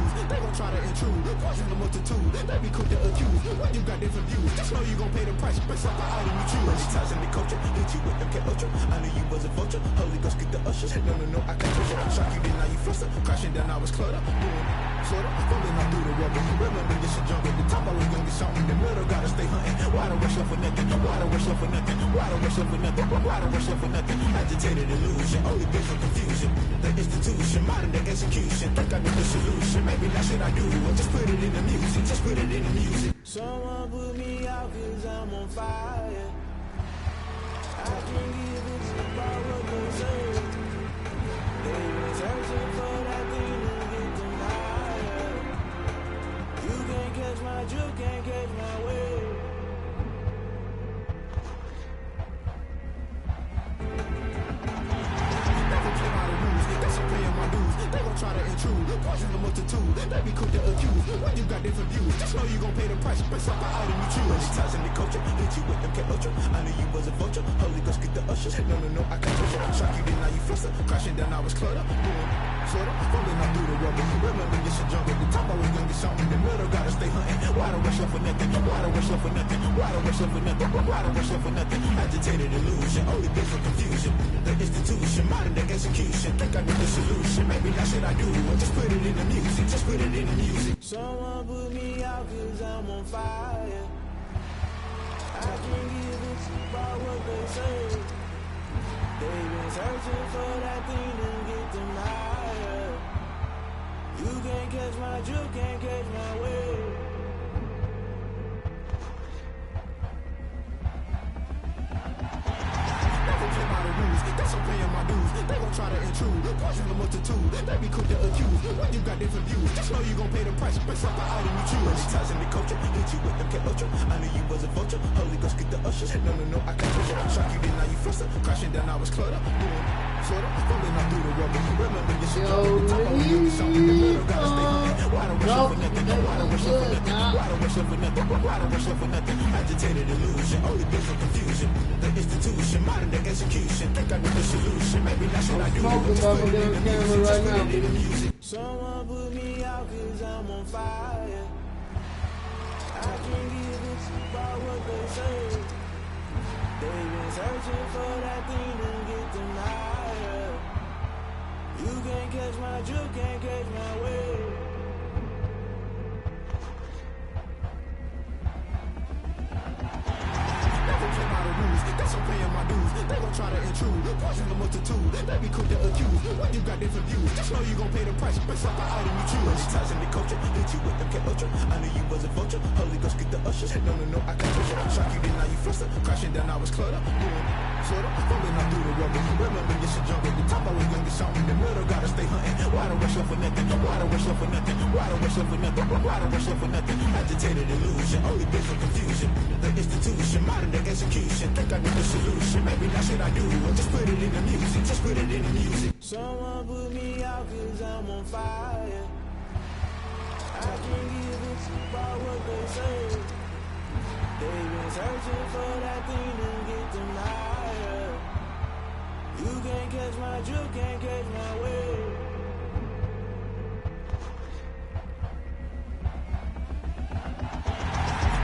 rules, they gon' try to intrude. Poison the multitude, they be quick to accuse. When you got different views, just know you gon' pay the price based off the item you choose. Money ties in the culture, hit you with MK Ultra. I knew you was a vulture, Holy Ghost get the usher. No, I can't touch you. Shock you, then now you fluster. Crashing down, I was cluttered. Sorta, fumbling all through the rubber. Remember this shit junk at the top, I was gonna get something. The middle gotta stay hunting. Why don't rush up for nothing? Why don't rush up for nothing? Why don't rush up for nothing? Why don't rush up for nothing? Agitated illusion, only been for confusion. The institution, modern day execution. Think I know the solution. Maybe that's what I do. Just put it in the music. Just put it in the music. Someone put me out 'cause I'm on fire. I can give it to power they say. They been searching for that thing to get them higher. You can't catch my drift, can't catch my wave. Never play by the rules, that's a paying my dues. They gon' try to intrude, poison the multitude. They be quick to accuse. When you got different views, just know you gon' pay the price based off the item you choose. Money ties in the culture, hit you with MK Ultra. I knew you was a vulture, Holy Ghost get the usher. No, I can't touch you. Shock you, then now you fluster. Crashing down, I was cluttered. Sorta, fumbling all through the rubber. Remember this shit junk at the top, I was gonna get something. The middle gotta stay hunting. Why don't rush up for nothing? Why don't rush up for nothing? Why don't rush up for nothing? Why don't rush up for nothing? Agitated illusion, only been for confusion. The institution, modern day execution. Think I know the solution. Maybe that's what I do. Just put it in the music. Just put it in the music. Someone put me out 'cause I'm on fire. I can give it to what they say. They've been searching for that thing to get them higher. You can't catch my drift, can't catch my wave. Never play by the rules, that's a paying my dues. They gon' try to intrude, poison the multitude. They be quick to accuse. When you got different views, just know you gon' pay the price based off the item you choose. Money ties in the culture, hit you with MK Ultra. I knew you was a vulture, Holy Ghost get the usher. No, I can't touch you. Shock you, then now you fluster. Crashing down, I was cluttered. Sorta, fumbling all through the rubber. Remember this shit junk at the top, I was gonna get something. The middle gotta stay hunting. Why don't rush up for nothing? Why don't rush up for nothing? Why don't rush up for nothing? Why don't rush up for nothing? Agitated illusion, only been for confusion. The institution, modern day execution. Think I know the solution. Maybe that's what I do. Just put it in the music. Just put it in the music. Someone put me out 'cause I'm on fire. I can give it to what they say. They've been searching for that thing to get them higher. You can't catch my drift, can't catch my wave. Never play by the rules, that's a paying my dues. They gon' try to intrude, poison the multitude. They be quick to accuse. When you got different views, just know you gon' pay the price based off the item you choose. Money ties in the culture, hit you with MK Ultra. I knew you was a vulture, Holy Ghost get the usher. No, I can't touch you. Shock you, then now you fluster. Crashing down, I was cluttered. Sorta, fumbling all through the rubber. Remember this shit junk at the top, I was gonna get something. The middle gotta stay hunting. Why don't rush up for nothing? Why don't rush up for nothing? Why don't rush up for nothing? Why don't rush up for nothing? Agitated illusion, only been for confusion. The institution, modern day execution. Think I know the solution. Maybe that's what I do. Just put it in the music. Just put it in the music. Someone put me out 'cause I'm on fire. I can give it to what they say. They've been searching for that thing to get them higher. You can't catch my drift, can't catch my wave.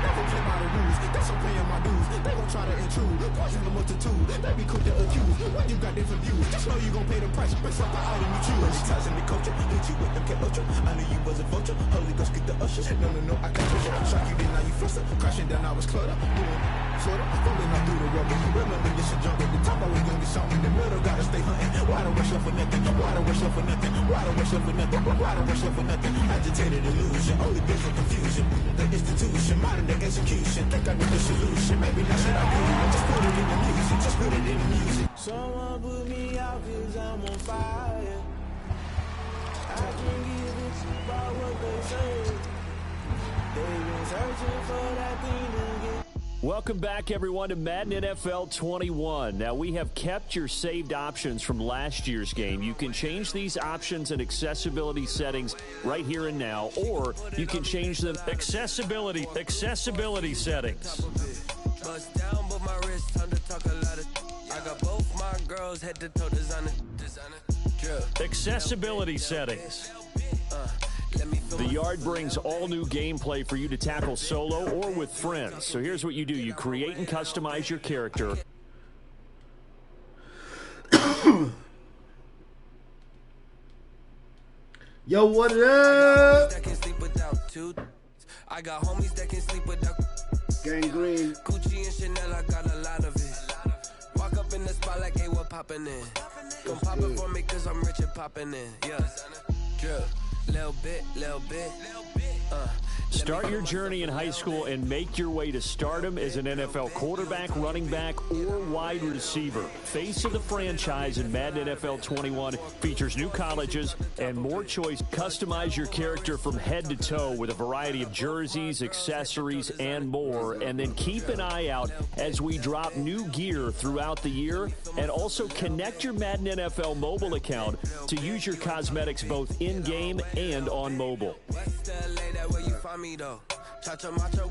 Never play by the rules, that's a paying my dues. They gon' try to intrude, poison the multitude. They be quick to accuse. When you got different views, just know you gon' pay the price based off the item you choose. Money ties in the culture, hit you with MK Ultra. I knew you was a vulture, Holy Ghost get the usher. No, I can't touch you. Shock you, then now you fluster. Crashing down, I was cluttered. Sorta, fumbling all through the rubber. Remember this shit junk at the top, I was gonna get something. The middle gotta stay hunting. Why don't rush up for nothing? Why don't rush up for nothing? Why don't rush up for nothing? Why don't rush up for nothing? Agitated illusion, only been for confusion. The institution, modern day execution. Think I know the solution. Maybe that's what I do. Just put it in the music. Just put it in the music. Someone put me out 'cause I'm on fire. I can give it to what they say. They've been searching for that thing to get. Welcome back, everyone, to Madden NFL 21. Now, we have kept your saved options from last year's game. You can change these options and accessibility settings right here and now, or you can change them accessibility settings. Bust down, but my wrist, time to talk a lot of. I got both my girls head to toe designer. Accessibility settings. The Yard brings all new gameplay for you to tackle solo or with friends. So here's what you do. You create and customize your character. Yo, what up? I got homies that can sleep without Gangrene. Gucci and Chanel, I got a lot of it. Walk up in the spot like, hey, what poppin' in? Come poppin' for me cause I'm rich and poppin' in. Yeah. Drip. Little bit. Start your journey in high school and make your way to stardom as an NFL quarterback, running back, or wide receiver. Face of the franchise in Madden NFL 21 features new colleges and more choice. Customize your character from head to toe with a variety of jerseys, accessories, and more. And then keep an eye out as we drop new gear throughout the year. And also connect your Madden NFL mobile account to use your cosmetics both in-game and on mobile.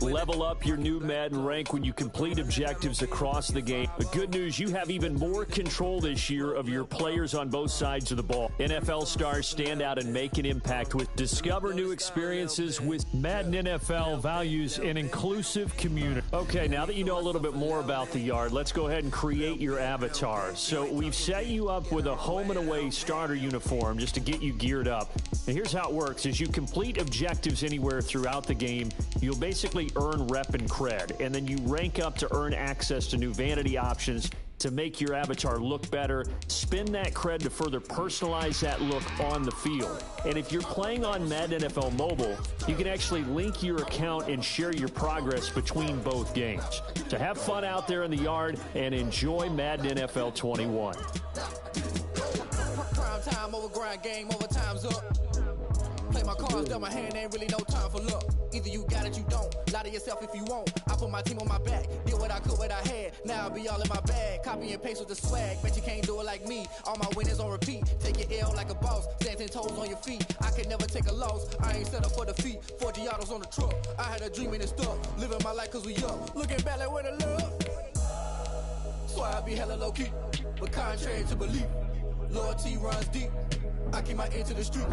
Level up your new Madden rank when you complete objectives across the game. The good news, you have even more control this year of your players on both sides of the ball. NFL stars stand out and make an impact with discover new experiences with Madden NFL values an inclusive community. Okay, now that you know a little bit more about the Yard, let's go ahead and create your avatar. So we've set you up with a home and away starter uniform just to get you geared up. And here's how it works. As you complete objectives anywhere throughout the game, you'll basically earn rep and cred, and then you rank up to earn access to new vanity options to make your avatar look better. Spend that cred to further personalize that look on the field. And if you're playing on Madden NFL Mobile, you can actually link your account and share your progress between both games. So have fun out there in the Yard and enjoy Madden NFL 21. Prime time over grind game, overtime's up. Play my cards, dealt my hand, ain't really no time for luck. Either you got it, you don't. Lie to yourself if you won't. I put my team on my back, did what I could, what I had. Now I'll be all in my bag, copy and paste with the swag. Bet you can't do it like me. All my winners on repeat. Take your L like a boss, stand 10 toes on your feet. I can never take a loss. I ain't set up for defeat. 4 Giottos on the truck. I had a dream and it stuck. Living my life cause we up. Looking back like where the love. So I be hella low key, but contrary to belief, loyalty runs deep. I keep my ear to the street.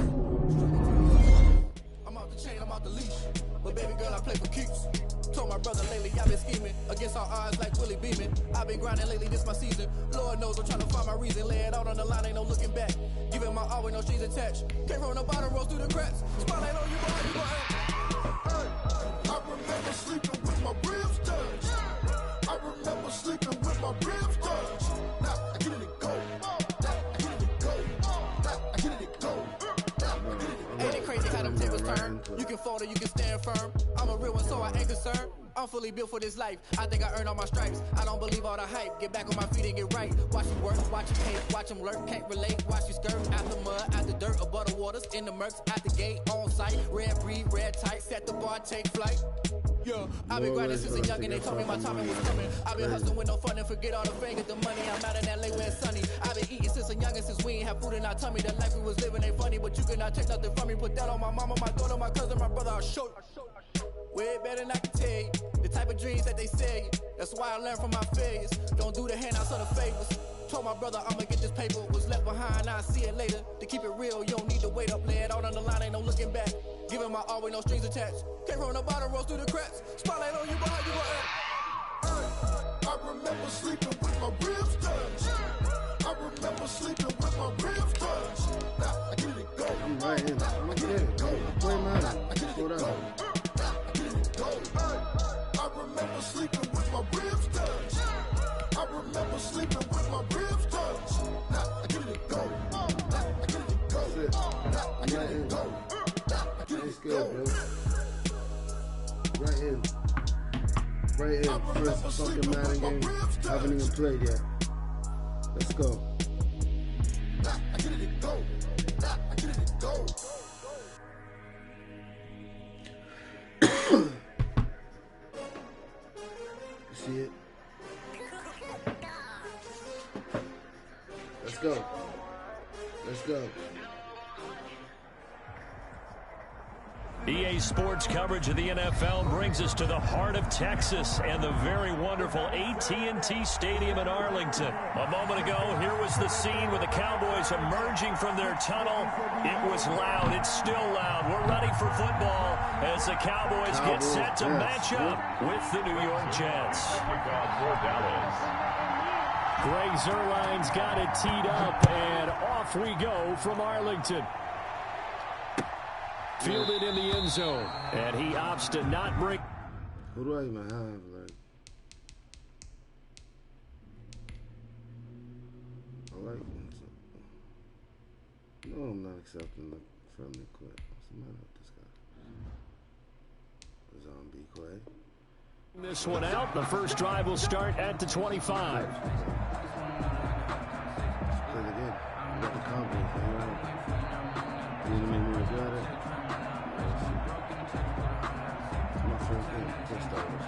I'm out the chain, I'm out the leash. But baby girl, I play for keeps. Told my brother lately, I've been scheming against all odds like Willie Beeman. I've been grinding lately, this my season. Lord knows I'm trying to find my reason. Lay it out on the line, ain't no looking back. Giving my all with no strings attached. Came from the bottom, rose through the cracks. Spotlight on you, boy, I remember sleeping with my ribs touched. I remember sleeping with my ribs touched. Now I get it and go. Ain't it crazy how them tables turn? You can fold or you can stand firm. I'm a real one, so I ain't concerned. I'm fully built for this life. I think I earned all my stripes. I don't believe all the hype. Get back on my feet and get right. Watch you work, watch you paint, watch them lurk. Can't relate, watch you skirt. Out the mud, out the dirt, above the waters, in the murks, out the gate, on site. Red breed, red tight, set the bar, take flight. Yeah, I've been grinding since a youngin', they told me my timing was coming. I've been hustling with no fun and forget all the fame, get the money. I'm out in LA where it's sunny. I've been eating since a youngin', since we ain't have food in our tummy. The life we was living ain't funny, but you cannot take nothing from me. Put that on my mama, my daughter, my cousin, my brother, I'll show you. Way better than I can tell you. The type of dreams that they sell you. That's why I learned from my failures. Don't do the handouts or the favors. Told my brother I'ma get this paper. Was left behind, I'll see it later. To keep it real, you don't need to wait up. Lay it out on the line, ain't no looking back. Giving my all with no strings attached. Came from the bottom, rose through the cracks. Spotlight on you, behind you, I remember sleeping with my ribs touched. I remember sleeping with my ribs touched. Now I get it and go. I'm right here. I'm right here. I play Madden. Slow down. I remember sleeping with my ribs touched. I remember sleeping with my ribs touched. Now I get it and go. I get it and go. I get it and go. That's good, bro. Right in. Right in. First fucking Madden game. I haven't even played yet. Let's go. I get it and go. I get it and go. See it? Let's go. Let's go. EA Sports coverage of the NFL brings us to the heart of Texas and the very wonderful AT&T Stadium in Arlington. A moment ago, here was the scene with the Cowboys emerging from their tunnel. It was loud. It's still loud. We're ready for football as the Cowboys get set to match up with the New York Jets. Greg Zuerlein's got it teed up, and off we go from Arlington. Fielded in the end zone, and he opts to not bring. Who do I even have? Like, I like him. No, I'm not accepting the friendly quit. What's the matter with this guy? Zombie Clay. This one out. The first drive will start at the 25. Play the game. You got the confidence. You know what I mean? We got it. My first game. Let's start with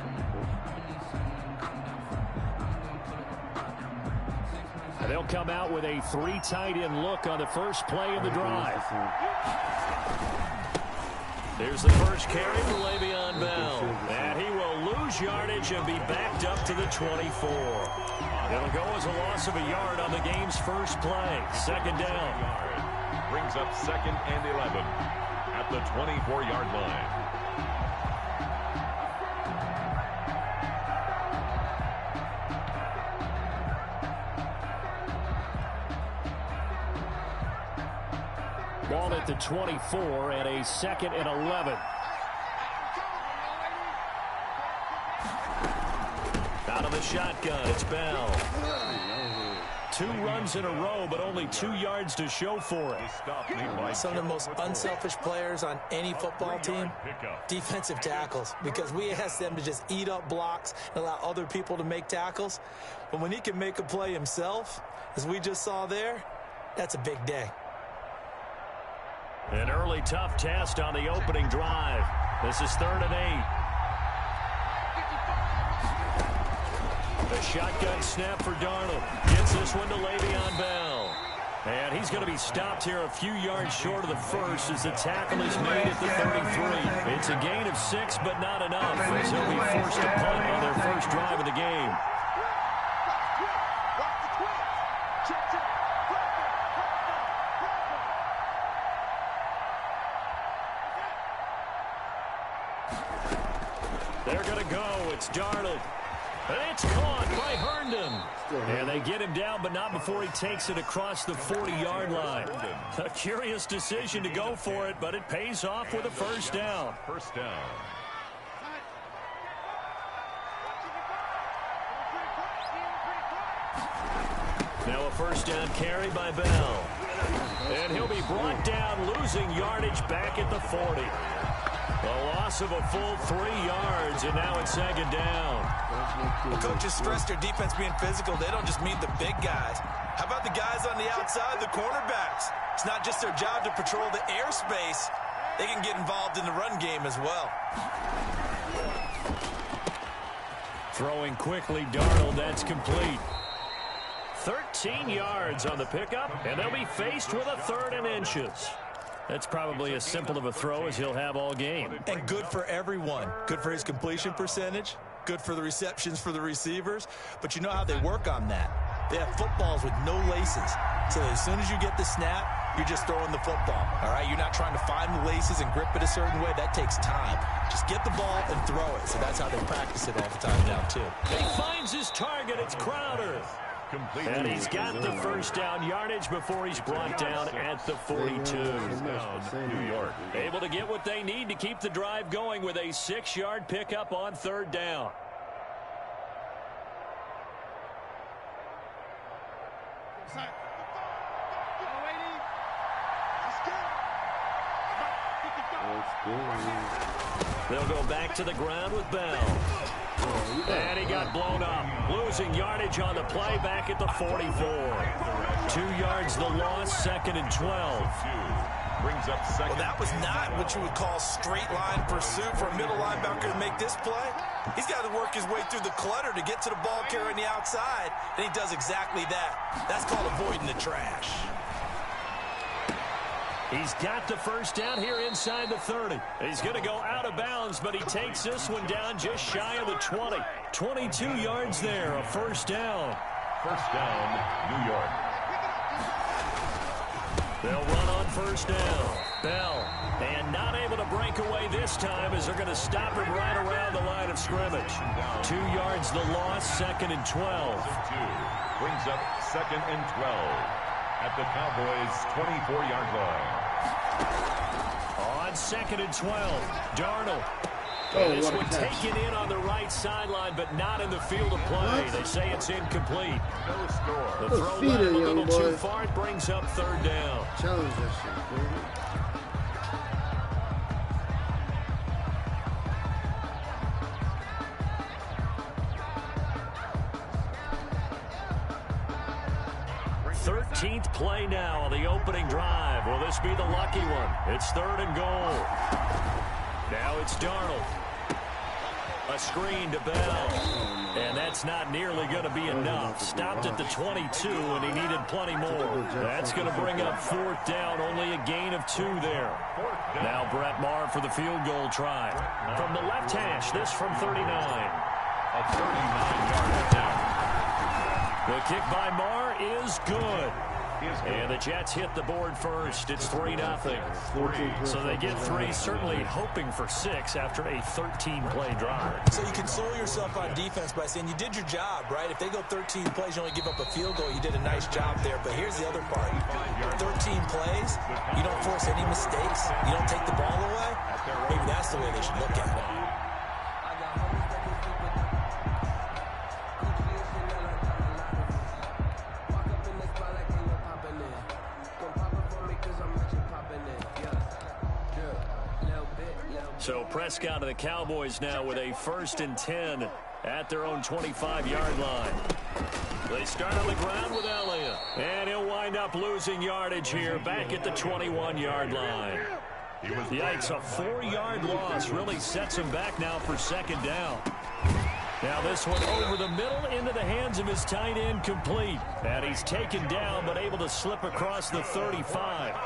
And they'll come out with a 3 tight end look on the first play of the drive. There's the first carry for Le'Veon Bell. And he will lose yardage and be backed up to the 24. It'll go as a loss of a yard on the game's first play. Second down. Brings up 2nd and 11 at the 24-yard line. Ball at the 24 and a 2nd and 11. Out of the shotgun, it's Bell. 2 runs in a row, but only 2 yards to show for it. Some of the most unselfish players on any football team, defensive tackles, because we ask them to just eat up blocks and allow other people to make tackles. But when he can make a play himself, as we just saw there, that's a big day. An early tough test on the opening drive. This is 3rd and 8. A shotgun snap for Darnold. Gets this one to Le'Veon Bell. And he's going to be stopped here a few yards short of the first as the tackle is made at the 33. It's a gain of 6, but not enough, as he'll be forced to punt on their first drive of the game. They're going to go. It's Darnold. And it's caught by Herndon. And they get him down, but not before he takes it across the 40-yard line. A curious decision to go for it, but it pays off with a first down. First down. Now a first down carry by Bell. And he'll be brought down, losing yardage back at the 40. A loss of a full 3 yards, and now it's 2nd down. Well, coaches stress their defense being physical. They don't just mean the big guys. How about the guys on the outside, the cornerbacks? It's not just their job to patrol the airspace. They can get involved in the run game as well. Throwing quickly, Darnold, that's complete. 13 yards on the pickup, and they'll be faced with a 3rd and inches. That's probably as simple of a throw as he'll have all game. And good for everyone. Good for his completion percentage. Good for the receptions for the receivers. But you know how they work on that. They have footballs with no laces. So as soon as you get the snap, you're just throwing the football. All right? You're not trying to find the laces and grip it a certain way. That takes time. Just get the ball and throw it. So that's how they practice it all the time now, too. He finds his target. It's Crowder. And he's got the first down yardage before he's brought down at the 42. New York. Able to get what they need to keep the drive going with a 6-yard pickup on 3rd down. They'll go back to the ground with Bell. And he got blown up, losing yardage on the play back at the 44. 2 yards the loss, 2nd and 12. Brings up 2nd. Well, that was not what you would call straight line pursuit for a middle linebacker to make this play. He's got to work his way through the clutter to get to the ball carrier on the outside, and he does exactly that. That's called avoiding the trash. He's got the first down here inside the 30. He's going to go out of bounds, but he takes this one down just shy of the 20. 22 yards there, a first down. First down, New York. They'll run on first down. Bell, and not able to break away this time as they're going to stop him right around the line of scrimmage. 2 yards the loss, 2nd and 12. Brings up 2nd and 12 at the Cowboys' 24-yard line. On 2nd and 12, Darnold. This one taken in on the right sideline, but not in the field of play. They say it's incomplete. No score. The throw line a little too far. It brings up 3rd down. Challenge that shit, baby. Thirteenth play now on the opening drive. Will this be the lucky one? It's 3rd and goal. Now it's Darnold. A screen to Bell. And that's not nearly going to be enough. Stopped at the 22, and he needed plenty more. That's going to bring up 4th down. Only a gain of 2 there. Now Brett Maher for the field goal try. From the left hash, this from 39. A 39-yard attempt. The kick by Maher is good. And the Jets hit the board first. It's 3-0. So they get 3, certainly hoping for 6 after a 13-play drive. So you console yourself on defense by saying you did your job, right? If they go 13 plays, you only give up a field goal, you did a nice job there. But here's the other part. 13 plays, you don't force any mistakes, you don't take the ball away. Maybe that's the way they should look at it. So Prescott and the Cowboys now with a 1st and 10 at their own 25-yard line. They start on the ground with Elliott. And he'll wind up losing yardage here back at the 21-yard line. Yikes, a 4-yard loss really sets him back now for 2nd down. Now this one over the middle into the hands of his tight end, complete. And he's taken down but able to slip across the 35.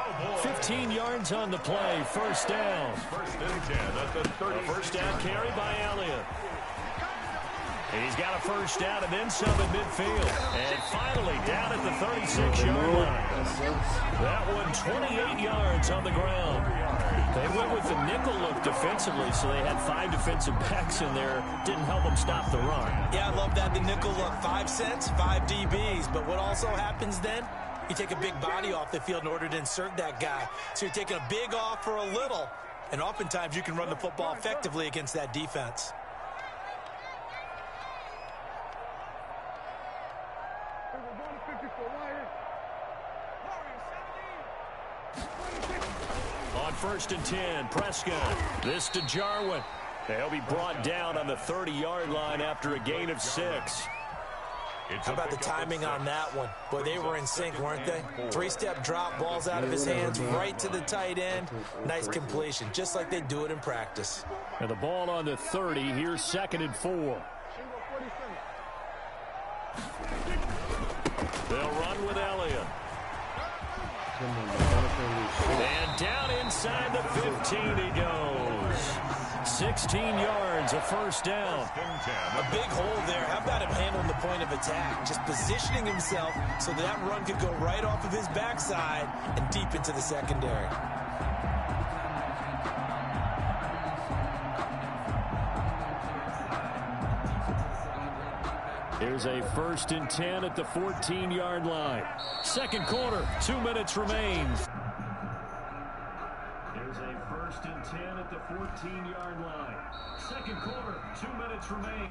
15 yards on the play, 1st down. 1st and 10 at the 30. A 1st down carry by Elliott. He's got a 1st down and then some at midfield. And finally down at the 36-yard line. That one 28 yards on the ground. They went with the nickel look defensively, so they had 5 defensive backs in there. Didn't help them stop the run. Yeah, I love that. The nickel look, 5 cents, 5 DBs. But what also happens then? You take a big body off the field in order to insert that guy. So you're taking a big off for a little. And oftentimes you can run the football effectively against that defense. On 1st and 10, Prescott. This to Jarwin. He'll be brought down on the 30-yard line after a gain of 6. How about the timing on that one? Boy, they were in sync, weren't they? 3-step drop, balls out of his hands, right to the tight end. Nice completion, just like they do it in practice. And the ball on the 30. Here's 2nd and 4. They'll run with Elliott. And down inside the 15 he goes. 16 yards, a 1st down. A big hole there. How about him handling the point of attack? Just positioning himself so that run could go right off of his backside and deep into the secondary. Here's a 1st and 10 at the 14-yard line. 2nd quarter, 2 minutes remain. Here's a 1st and 10 at the 14-yard line. 2nd quarter, 2 minutes remain.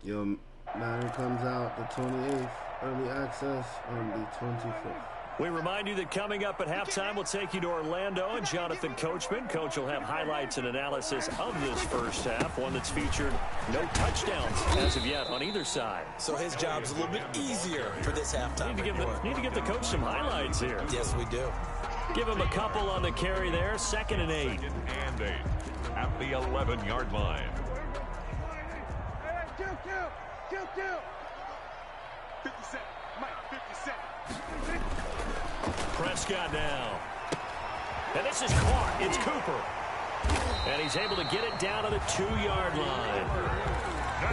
Yo, Madden comes out the 28th, early access on the 25th. We remind you that coming up at halftime, we'll take you to Orlando and Jonathan Coachman. Coach will have highlights and analysis of this first half, one that's featured no touchdowns as of yet on either side. So his job's a little bit easier for this halftime. Need to give the coach some highlights here. Yes, we do. Give him a couple on the carry there, 2nd and 8. 2nd and 8 at the 11-yard line. 50 cents. Prescott now. And this is caught. It's Cooper. And he's able to get it down to the 2-yard line.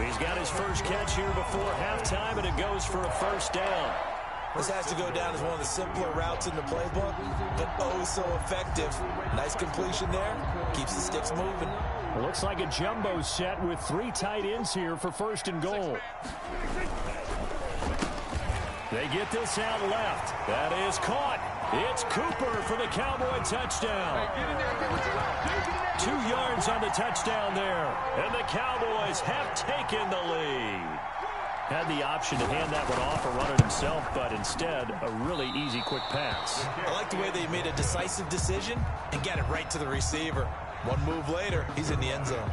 He's got his first catch here before halftime, and it goes for a first down. This has to go down as one of the simpler routes in the playbook, but oh so effective. Nice completion there. Keeps the sticks moving. It looks like a jumbo set with 3 tight ends here for first and goal. They get this out left. That is caught. It's Cooper for the Cowboy touchdown. 2 yards on the touchdown there. And the Cowboys have taken the lead. Had the option to hand that one off or run it himself, but instead, a really easy, quick pass. I like the way they made a decisive decision and got it right to the receiver. One move later, he's in the end zone.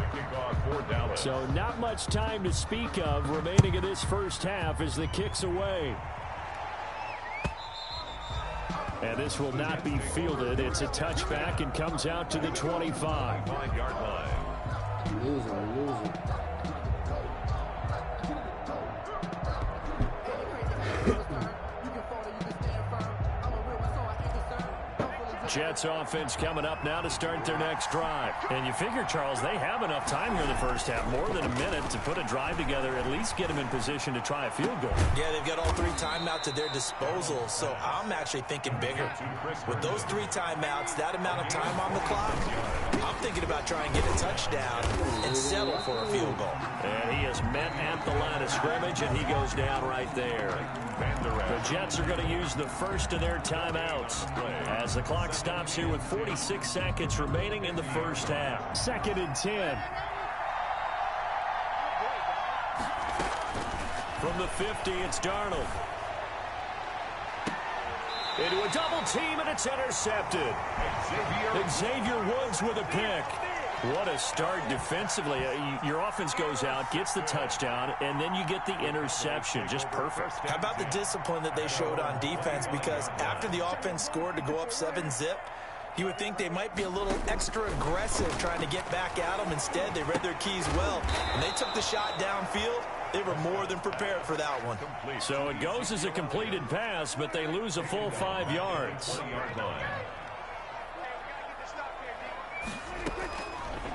So not much time to speak of remaining in this first half as the kick's away. And this will not be fielded. It's a touchback and comes out to the 25. 5-yard line. Losing. Jets offense coming up now to start their next drive. And you figure, Charles, they have enough time here in the first half, more than a minute, to put a drive together, at least get them in position to try a field goal. Yeah, they've got all 3 timeouts at their disposal, so I'm actually thinking bigger. With those 3 timeouts, that amount of time on the clock, I'm thinking about trying to get a touchdown and settle for a field goal. And he is met at the line of scrimmage, and he goes down right there. The Jets are going to use the first of their timeouts as the clock stops here with 46 seconds remaining in the first half. 2nd and 10. From the 50, it's Darnold. Into a double team, and it's intercepted. Xavier Woods with a pick. What a start defensively. Your offense goes out, gets the touchdown, and then you get the interception. Just perfect. How about the discipline that they showed on defense? Because after the offense scored to go up 7-zip, you would think they might be a little extra aggressive trying to get back at them. Instead, they read their keys well. When they took the shot downfield, they were more than prepared for that one. So it goes as a completed pass, but they lose a full 5 yards.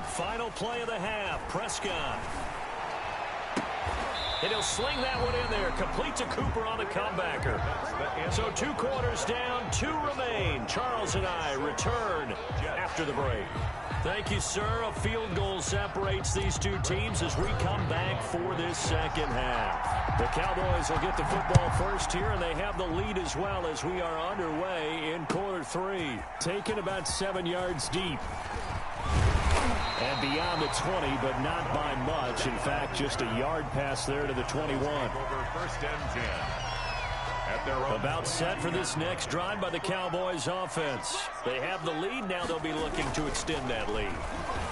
Final play of the half, Prescott. And he'll sling that one in there, complete to Cooper on the comebacker. So 2 quarters down, 2 remain. Charles and I return after the break. Thank you, sir. A field goal separates these 2 teams as we come back for this second half. The Cowboys will get the football first here, and they have the lead as well as we are underway in quarter 3. Taken about 7 yards deep. And beyond the 20, but not by much. In fact, just a yard pass there to the 21. First and 10. About set for this next drive by the Cowboys offense. They have the lead. Now they'll be looking to extend that lead.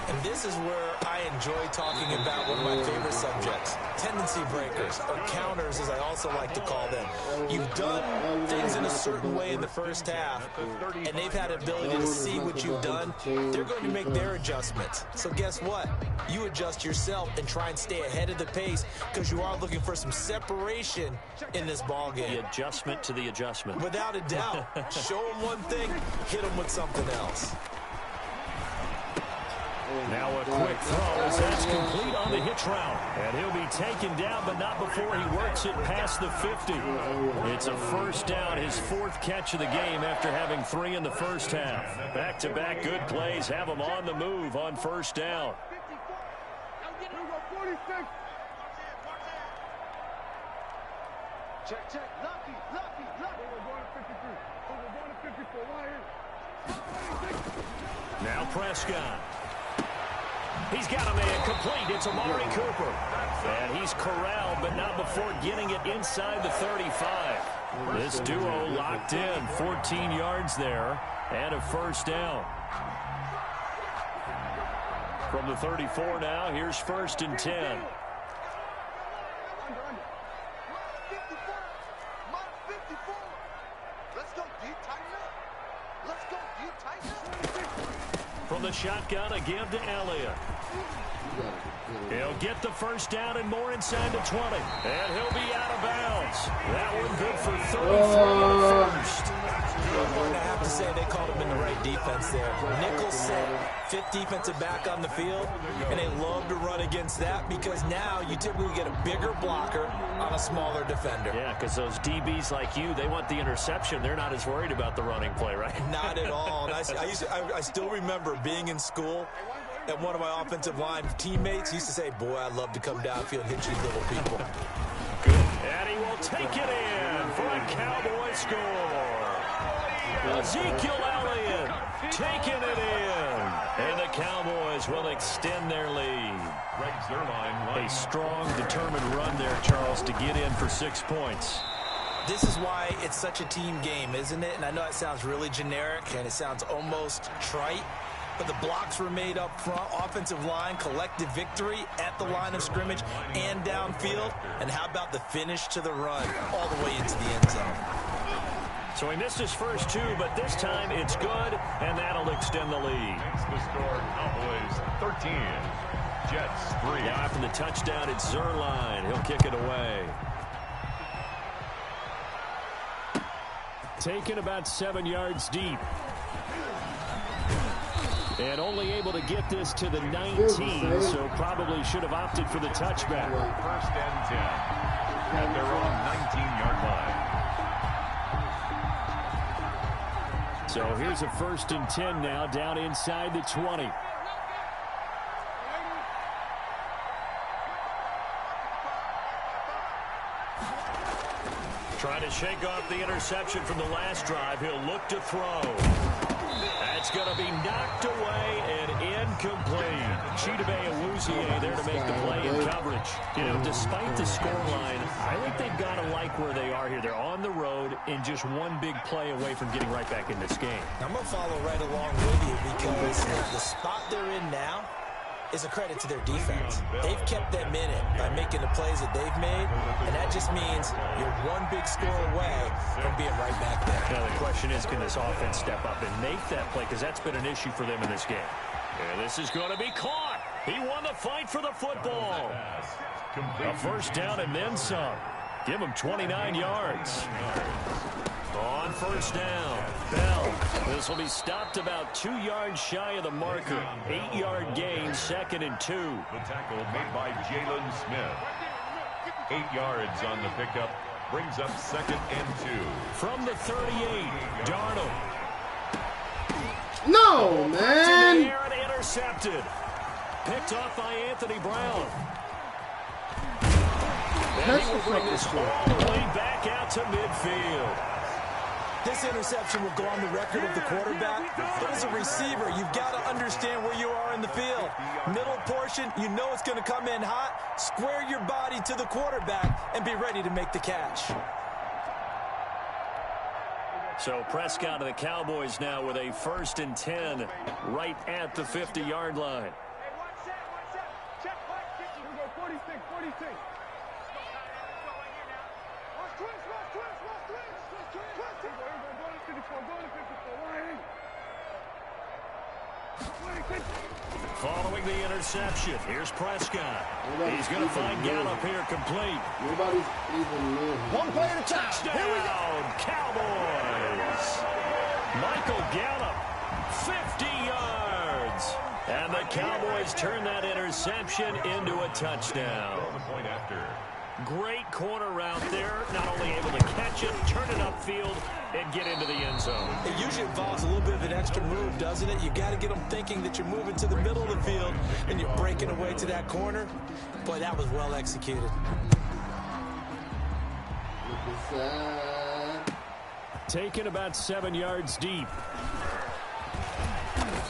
And this is where I enjoy talking about one of my favorite subjects, tendency breakers, or counters as I also like to call them. You've done things in a certain way in the first half, and they've had an ability to see what you've done. They're going to make their adjustments. So guess what? You adjust yourself and try and stay ahead of the pace because you are looking for some separation in this ball game. The adjustment to the adjustment. Without a doubt. Show them one thing, hit them with something else. Now a quick throw as that's complete on the hitch route. And he'll be taken down, but not before he works it past the 50. It's a first down, his 4th catch of the game after having 3 in the first half. Back-to-back good plays have him on the move on first down. Check. Lucky. We're going to 53. We're going to 54. Right here. Now Prescott. He's got a man complete. It's Amari Cooper. And he's corralled, but not before getting it inside the 35. This duo locked in. 14 yards there and a first down. From the 34 now, here's 1st and 10. From the shotgun, a give to Elliott. He'll get the first down and more inside the 20. And he'll be out of bounds. That one good for 33 on the first. I have to say they called him in the right defense there. Nickel set, fifth defensive back on the field, and they love to run against that because now you typically get a bigger blocker on a smaller defender. Yeah, because those DBs like you, they want the interception. They're not as worried about the running play, right? Not at all. And I still remember being in school, and one of my offensive line teammates used to say, boy, I'd love to come downfield and hit you little people. And he will take it in for a Cowboy score. Ezekiel Elliott taking it in. And the Cowboys will extend their lead. A strong, determined run there, Charles, to get in for 6 points. This is why it's such a team game, isn't it? And I know it sounds really generic and it sounds almost trite, but the blocks were made up front, offensive line, collective victory at the line of scrimmage and downfield. And how about the finish to the run all the way into the end zone? So he missed his first two, but this time it's good, and that'll extend the lead. The score, Cowboys 13, Jets 3. Now after the touchdown, it's Zerline. He'll kick it away. Taken about 7 yards deep. And only able to get this to the 19, so probably should have opted for the touchback. First and 10 at their own 19-yard line. So here's a 1st and 10 now, down inside the 20. Trying to shake off the interception from the last drive. He'll look to throw. That's going to be knocked away and incomplete. Chidobe Awuzie there to make the play in coverage. You know, despite the scoreline, I think they've got to like where they are here. They're on the road and just one big play away from getting right back in this game. I'm going to follow right along with you because the spot they're in now is a credit to their defense. They've kept them in it by making the plays that they've made, and that just means you're one big score away from being right back there. Now the question is, can this offense step up and make that play? Because that's been an issue for them in this game. And this is going to be caught. He won the fight for the football. A first down and then some. Give him 29 yards. On first down, Bell. This will be stopped about 2 yards shy of the marker. 8-yard gain, 2nd and 2. The tackle made by Jalen Smith. 8 yards on the pickup. Brings up 2nd and 2. From the 38, Darnold. No, man. To the air and intercepted. Picked off by Anthony Brown. And he will bring this all the way back out to midfield. This interception will go on the record of the quarterback, but as a receiver, you've got to understand where you are in the field. Middle portion, you know it's going to come in hot. Square your body to the quarterback and be ready to make the catch. So Prescott of the Cowboys now with a 1st and 10 right at the 50-yard line. Hey, watch out. Check, 46, 46. Following the interception, here's Prescott. He's going to find Gallup here complete. Nobody's even near him. One play to touchdown. Here we go. Cowboys. Michael Gallup, 50 yards. And the Cowboys turn that interception into a touchdown. The point after. Great corner route there. Not only able to catch it, turn it upfield, and get into the end zone. It usually involves a little bit of an extra move, doesn't it? You got to get them thinking that you're moving to the middle of the field and you're breaking away to that corner. Boy, that was well executed. Taken about 7 yards deep.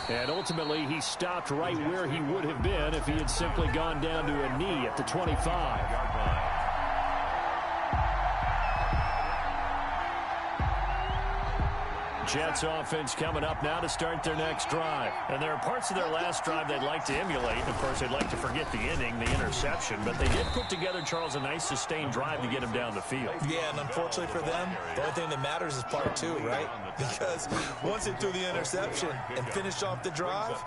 And ultimately, he stopped right where he would have been if he had simply gone down to a knee at the 25. Jets offense coming up now to start their next drive. And there are parts of their last drive they'd like to emulate. Of course, they'd like to forget the inning, the interception. But they did put together, Charles, a nice sustained drive to get him down the field. Yeah, and unfortunately for them, the only thing that matters is part two, right? Because once they threw the interception and finished off the drive,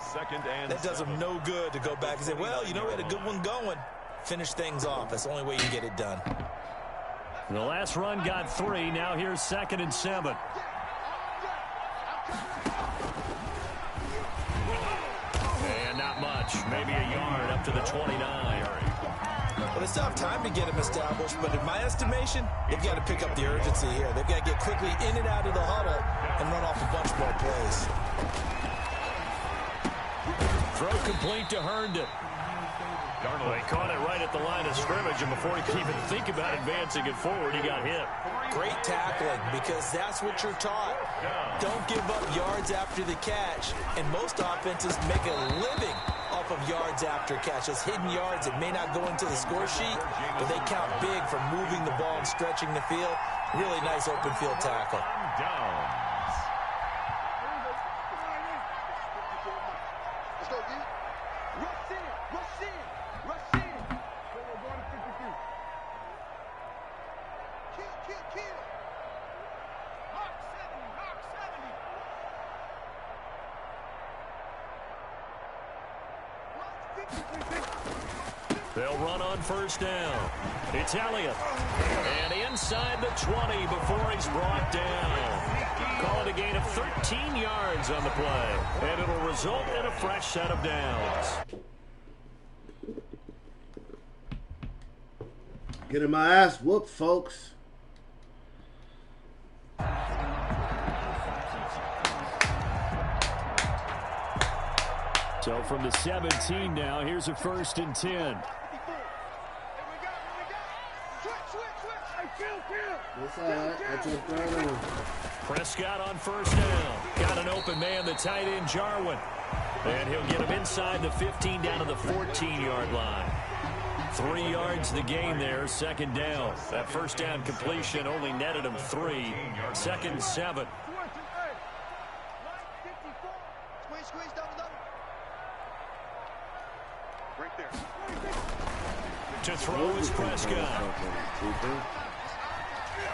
that does them no good to go back and say, well, you know, we had a good one going. Finish things off. That's the only way you get it done. The last run got 3. Now here's 2nd and 7. And not much. Maybe a yard up to the 29. Well, they still have time to get him established, but in my estimation, they've got to pick up the urgency here. They've got to get quickly in and out of the huddle and run off a bunch more plays. Throw complete to Herndon. They caught it right at the line of scrimmage, and before he could even think about advancing it forward, he got hit. Great tackling, because that's what you're taught. Don't give up yards after the catch, and most offenses make a living off of yards after catch. Those hidden yards that may not go into the score sheet, but they count big for moving the ball and stretching the field. Really nice open field tackle. Let's go, D. Rush in, rush in, rush in. We're going to 53. Kill, kill, kill. Mark 70, Mark 70. They'll run on first down. It's Elliott. And inside the 20 before he's brought down. Call it a gain of 13 yards on the play. And it'll result in a fresh set of downs. Getting my ass whooped, folks. So from the 17 now, here's a 1st and 10. That's all right. I jumped right on. Prescott on first down. Got an open man, the tight end, Jarwin. And he'll get him inside the 15 down to the 14-yard line. 3 yards the gain there, 2nd down. That first down completion only netted him 3. 2nd 7. Right there. To throw is Prescott.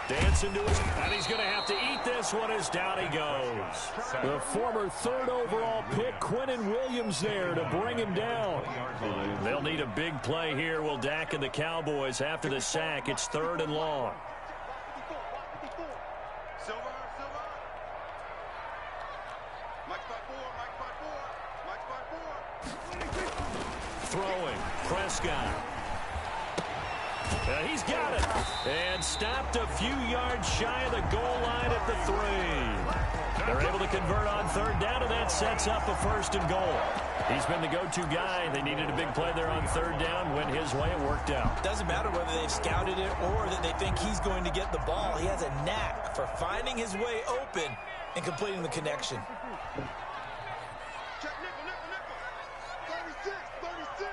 Dancing to his, and he's going to have to eat this one as down he goes. The former 3rd overall pick, Quinnen Williams, there to bring him down. They'll need a big play here. Will Dak and the Cowboys after the sack. It's 3rd and long. Silver, Silver. Mike 5-4, Mike 5-4, Throwing, Prescott. He's got it. And stopped a few yards shy of the goal line at the 3. They're able to convert on 3rd down, and that sets up a 1st and goal. He's been the go-to guy. They needed a big play there on 3rd down. Went his way. It worked out. Doesn't matter whether they've scouted it or that they think he's going to get the ball. He has a knack for finding his way open and completing the connection. Check nickel, nickel, nickel. 36, 36.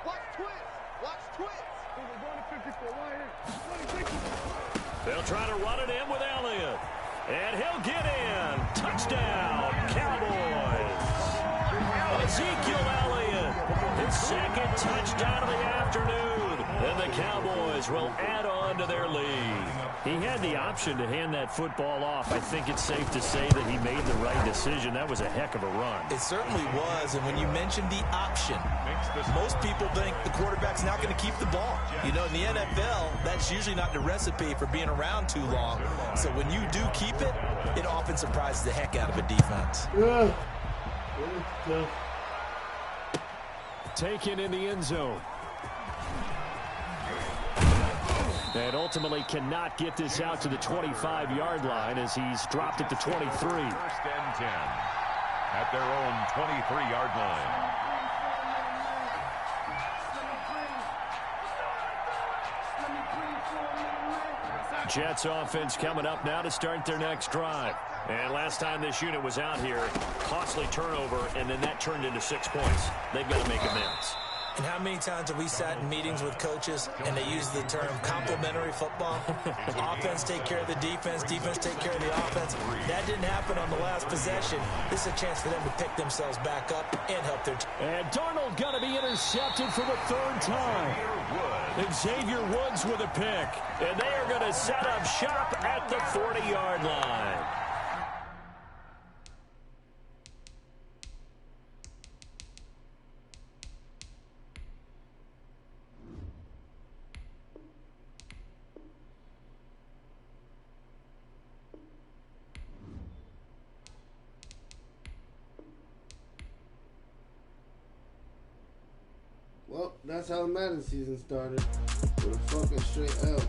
Watch twist, watch twist. We're going to 54, right here. 26. They'll try to run it in with Elliott. And he'll get in. Touchdown, Cowboys. Ezekiel Elliott, his 2nd touchdown of the afternoon. And the Cowboys will add on to their lead. He had the option to hand that football off. I think it's safe to say that he made the right decision. That was a heck of a run. It certainly was, and when you mentioned the option, most people think the quarterback's not going to keep the ball. You know, in the NFL, that's usually not the recipe for being around too long. So when you do keep it, it often surprises the heck out of a defense. Yeah. Taken in the end zone. And ultimately cannot get this out to the 25-yard line as he's dropped it to 23. 1st and 10 at their own 23-yard line. Jets offense coming up now to start their next drive. And last time this unit was out here, costly turnover, and then that turned into 6 points. They've got to make amends. And how many times have we sat in meetings with coaches and they use the term complementary football? Offense take care of the defense, defense take care of the offense. That didn't happen on the last possession. This is a chance for them to pick themselves back up and help their team. And Darnold going to be intercepted for the third time. Xavier Woods with a pick. And they are going to set up shop at the 40-yard line. Well, that's how the Madden season started, with a fucking straight L.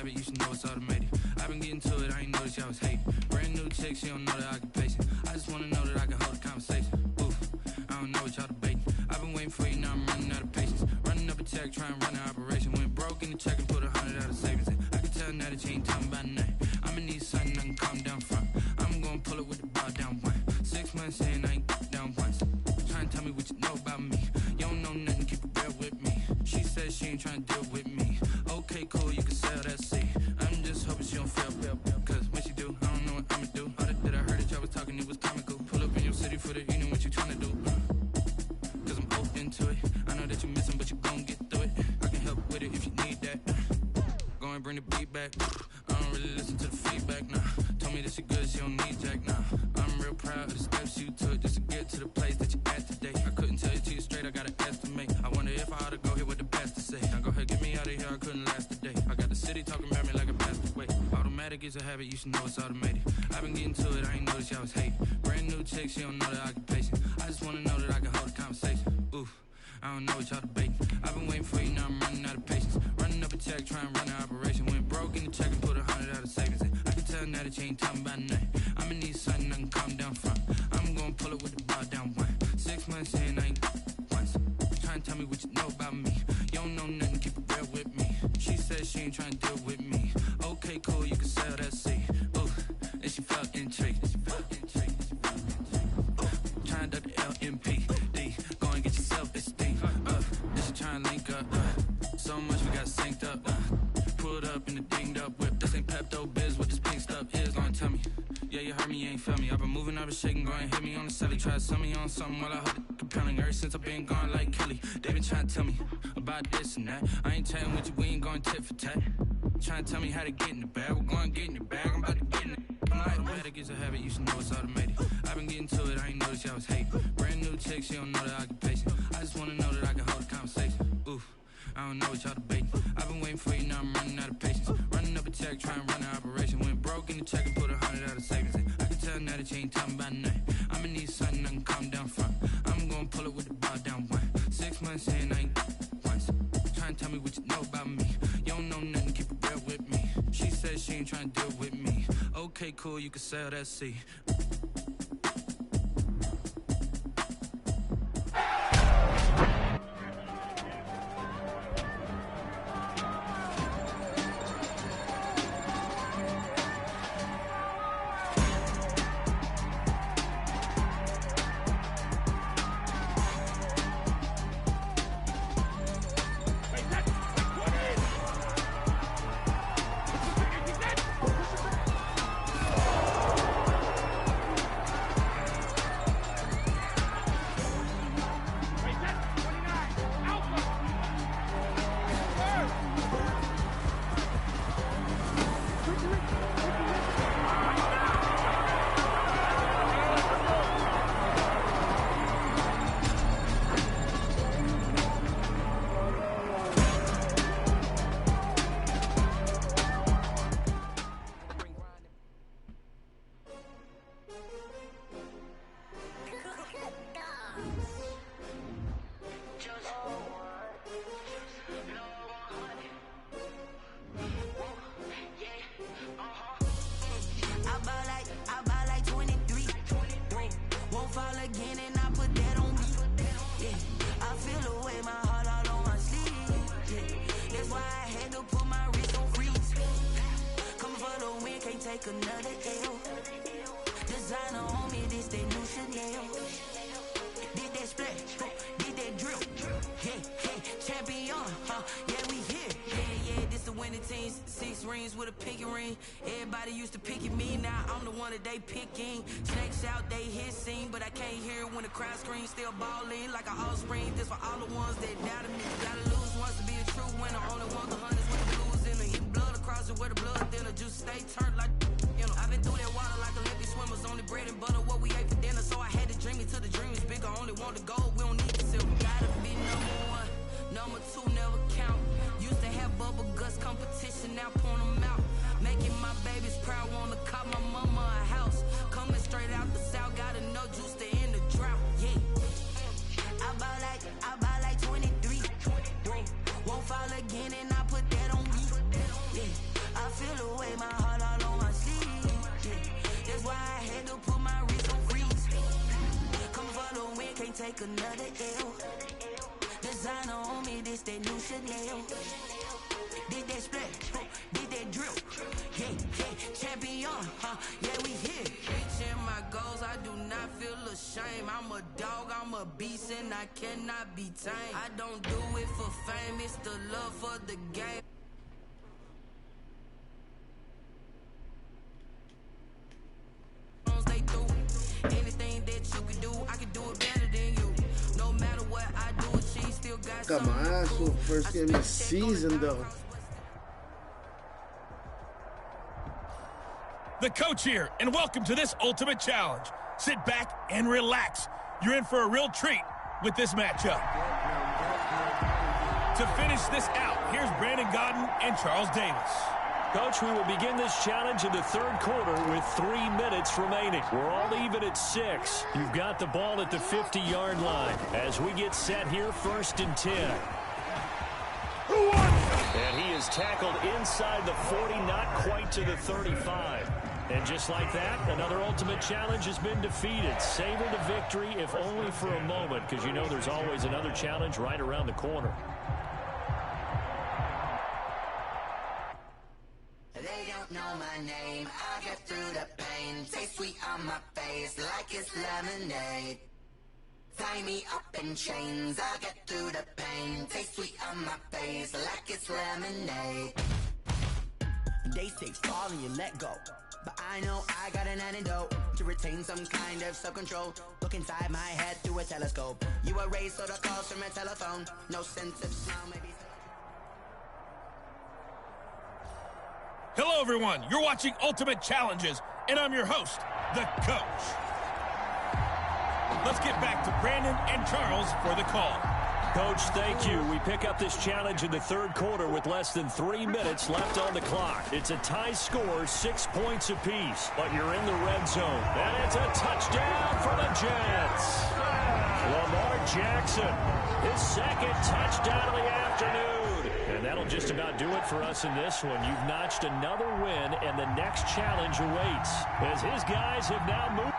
You should know it's automated. I've been getting to it, I ain't noticed y'all was hating. Brand new chick, she don't know the occupation. I just wanna know that I can hold a conversation. Oof, I don't know what y'all debating. I've been waiting for you, now I'm running out of patience. Running up a check, trying to run an operation. Went broke in the check and put 100 out of savings in. I can tell now that you ain't talking about nothing. I'ma need something I can calm down from. I'm gonna pull it with the ball down one. 6 months saying I ain't down once. Trying to tell me what you know about me. You don't know nothing, keep it real with me. She said she ain't trying to deal with me. Okay, cool, you can sell that seat. I'm just hoping she don't fail, cause when she do, I don't know what I'ma do. All that I heard that y'all was talking, it was comical. Pull up in your city for the evening, what you tryna do? Cause I'm open to it. I know that you missing, but you gon' get through it. I can help with it if you need that. Go and bring the beat back. I don't really listen to the feedback, nah. Told me that she good, she don't need jack, nah. I'm real proud of the steps you took just to get to the place that you at today. I couldn't tell you to you straight, I gotta estimate. I wonder if I ought to go here with the best to say. Now go ahead, get me out of here, I couldn't last a day. I got the city talking about me like a passed away. Automatic is a habit, you should know it's automated. I've been getting to it, I ain't noticed y'all was hating. Brand new chick, she don't know the occupation. I just wanna know that I can hold a conversation. Oof, I don't know what y'all debating. I've been waiting for you, now I'm running out of patience. Running up a check, trying to run an operation. Went broke in the check and put 100 out of savings in. I can tell now that you ain't talking about nothing. I'ma need something I can calm down from. I'm gonna pull it with the ball down one. 6 months saying I ain't once. Trying to tell me what you know about me. You don't know nothing, keep it real with me. She said she ain't trying to deal with me. Okay, cool, you can sell that seat. Ooh, and she felt intrigued. Trying to duck the LMPD. Go and get your self-esteem. Then she trying to link up. So much we got synced up. try to sell me on something while I heard it compelling. Ever since I've been gone like Kelly, they been trying to tell me about this and that. I ain't chatting with you, we ain't going tit for tat. Trying to tell me how to get in the bag. We're going to get in the bag, I'm about to get in it. I'm like, automatic is a habit, you should know it's automated. I've been getting to it, I ain't noticed y'all was hating. Brand new chick, she don't know the occupation. I just wanna know that I can hold a conversation. Oof, I don't know what y'all debating. I've been waiting for you, now I'm running out of patience. Running up a check, trying to run an operation. Went broke in the check and put 100 out of savings in. I can tell now that you ain't talking about nothing. I'ma need something I can calm down from. I'm gonna pull it with the bar down one. 6 months in, I ain't once. Trying to tell me what you know about me. You don't know nothing, keep it real with me. She said she ain't trying to deal with me. Okay, cool, you can sell that seat. Another L. Designer on me, this that new Chanel. Did that splash, did that drill. Yeah, champion, yeah, we here. Yeah, this the winning team. 6 rings with a pinky ring. Everybody used to pick at me, now I'm the one that they picking. Snakes out, they hit scene, but I can't hear it when the crowd screams. Still balling like an offspring. This for all the ones that doubted me. Gotta lose once to be a true winner. Only one the hunters with the blues in the hit blood across it where the blood thinner. Juice stay turned like. I've been through that water like Olympic swimmers. Only bread and butter, what we ate for dinner. So I had to dream it till the dream is bigger. Only want the gold, we don't need the silver. Gotta be number 1, number 2 never count. Used to have bubble guts competition, now point them out. Making my babies proud, wanna cop my mama a house. Coming straight out the south, gotta know juice to end the drought. Yeah, I buy like 23. Won't fall again and I put that on me. Yeah, I feel the way my heart all on my sleeve. That's why I had to put my wrist on freeze. Come for the win, can't take another L. Designer on me, this that new Chanel. Did that splash, did that drill. Yeah, champion, yeah, we here. Reaching my goals, I do not feel ashamed. I'm a dog, I'm a beast, and I cannot be tamed. I don't do it for fame, it's the love for the game. Anything that you can do, I can do it better than you. No matter what I do, she still got my ass whooped first game of the season though. The coach here, and welcome to this ultimate challenge. Sit back and relax. You're in for a real treat with this matchup. To finish this out, here's Brandon Godden and Charles Davis. Coach, we will begin this challenge in the third quarter with 3 minutes remaining. We're all even at 6. You've got the ball at the 50-yard line as we get set here, 1st and 10. And he is tackled inside the 40, not quite to the 35. And just like that, another ultimate challenge has been defeated. Savor the victory, if only for a moment, because you know there's always another challenge right around the corner. They don't know my name, I get through the pain. Taste sweet on my face like it's lemonade. Tie me up in chains, I get through the pain. Taste sweet on my face like it's lemonade. Day 6, fall and you let go. But I know I got an antidote to retain some kind of self-control. Look inside my head through a telescope. You erase all the calls from a telephone. No sense of smell, maybe. Hello, everyone. You're watching Ultimate Challenges, and I'm your host, the Coach. Let's get back to Brandon and Charles for the call. Coach, thank you. We pick up this challenge in the third quarter with less than 3 minutes left on the clock. It's a tie score, 6 points apiece, but you're in the red zone. And it's a touchdown for the Jets. Lamar Jackson, his second touchdown of the afternoon. And that'll just about do it for us in this one. You've notched another win, and the next challenge awaits as his guys have now moved.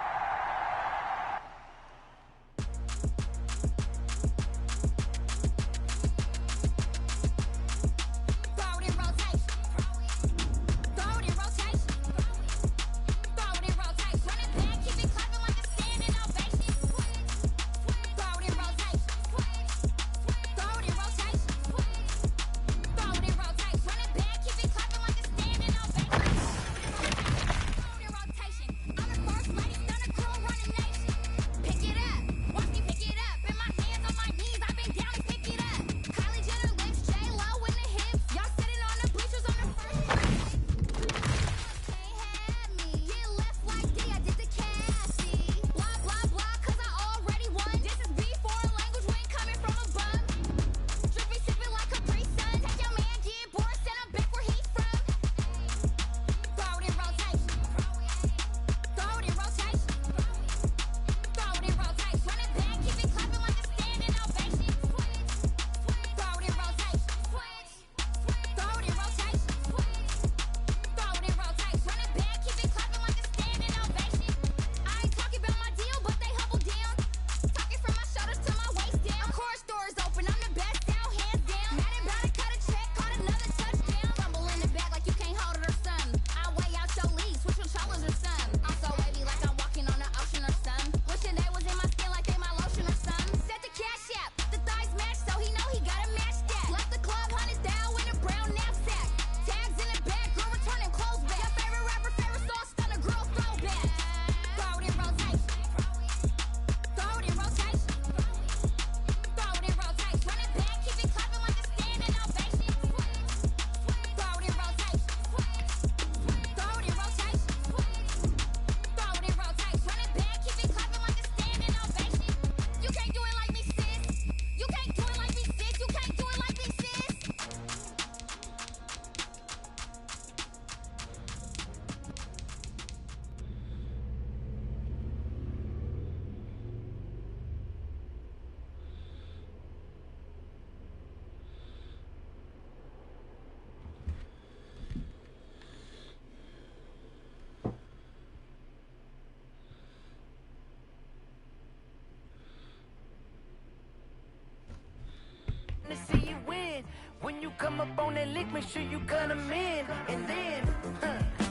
To see you win. When you come up on that lick, make sure you cut them in. And then,